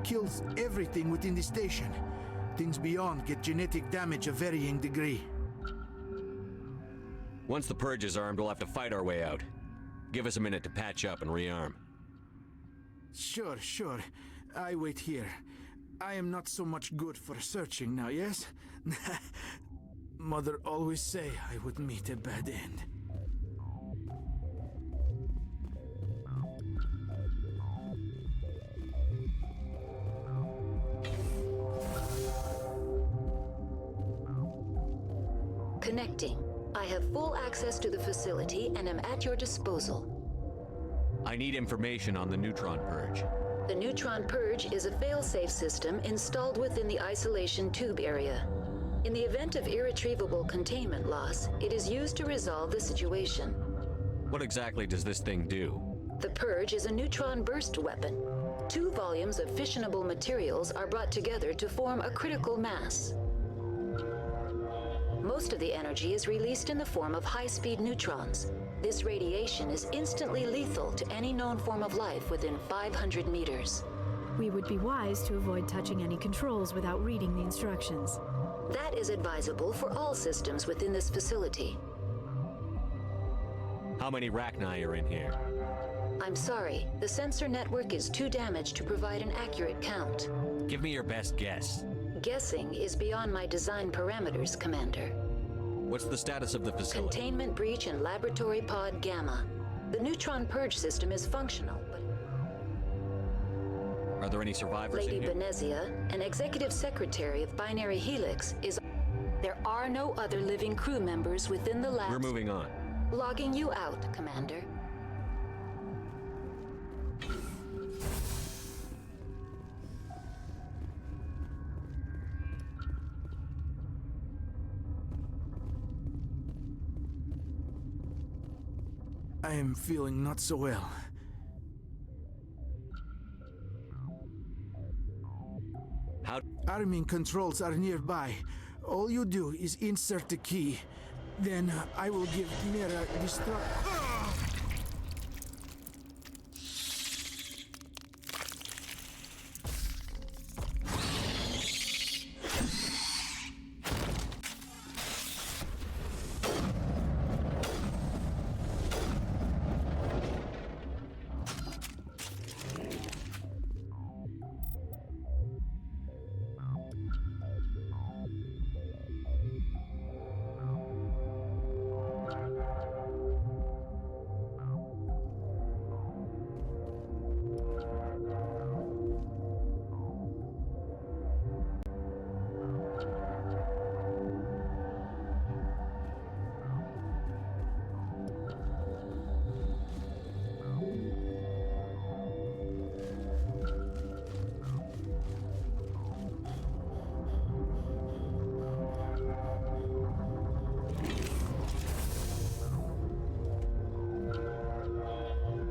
kills everything within the station. Things beyond get genetic damage of varying degree. Once the purge is armed, we'll have to fight our way out. Give us a minute to patch up and rearm. Sure. I wait here. I am not so much good for searching now, yes? Mother always say I would meet a bad end. Connecting. I have full access to the facility and am at your disposal. I need information on the neutron purge. The neutron purge is a fail-safe system installed within the isolation tube area. In the event of irretrievable containment loss, it is used to resolve the situation. What exactly does this thing do? The purge is a neutron burst weapon. 2 volumes of fissionable materials are brought together to form a critical mass. Most of the energy is released in the form of high-speed neutrons. This radiation is instantly lethal to any known form of life within 500 meters. We would be wise to avoid touching any controls without reading the instructions. That is advisable for all systems within this facility. How many Rachni are in here? I'm sorry, the sensor network is too damaged to provide an accurate count. Give me your best guess. Guessing is beyond my design parameters, Commander. What's the status of the facility? Containment breach in Laboratory Pod Gamma. The neutron purge system is functional, but... Are there any survivors Lady in here? Benezia, an executive secretary of Binary Helix, is... There are no other living crew members within the lab. We're moving on. Logging you out, Commander. I am feeling not so well. How? Arming controls are nearby. All you do is insert the key. Then I will give Mira destruct.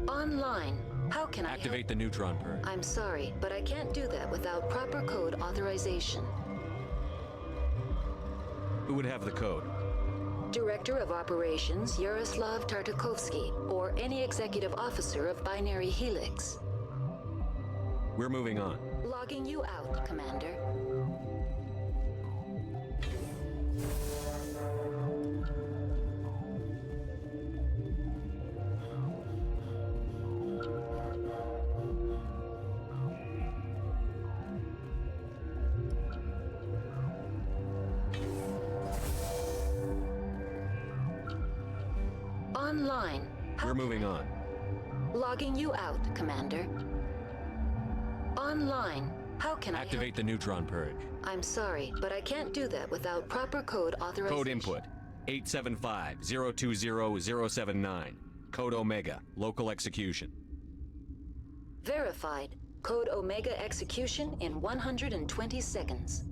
Online. How can I activate the neutron purge? I'm sorry, but I can't do that without proper code authorization. Who would have the code? Director of Operations Yaroslav Tartakovsky, or any executive officer of Binary Helix. We're moving on. Logging you out, Commander. Online. We're moving on. Logging you out, Commander. Online. How can I activate the neutron purge? I'm sorry, but I can't do that without proper code authorization. Code input 875-020-079. Code Omega. Local execution. Verified. Code Omega execution in 120 seconds.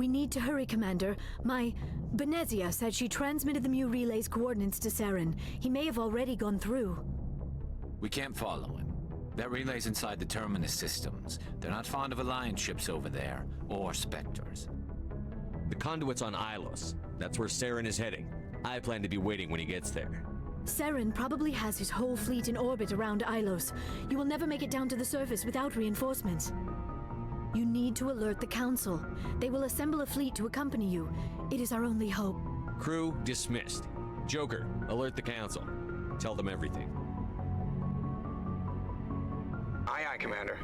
We need to hurry, Commander. My Benezia said she transmitted the Mu relay's coordinates to Saren. He may have already gone through. We can't follow him. That relay's inside the Terminus systems. They're not fond of Alliance ships over there, or Spectres. The conduit's on Ilos. That's where Saren is heading. I plan to be waiting when he gets there. Saren probably has his whole fleet in orbit around Ilos. You will never make it down to the surface without reinforcements. You need to alert the Council. They will assemble a fleet to accompany you. It is our only hope. Crew dismissed. Joker, alert the Council. Tell them everything. Aye, aye, Commander.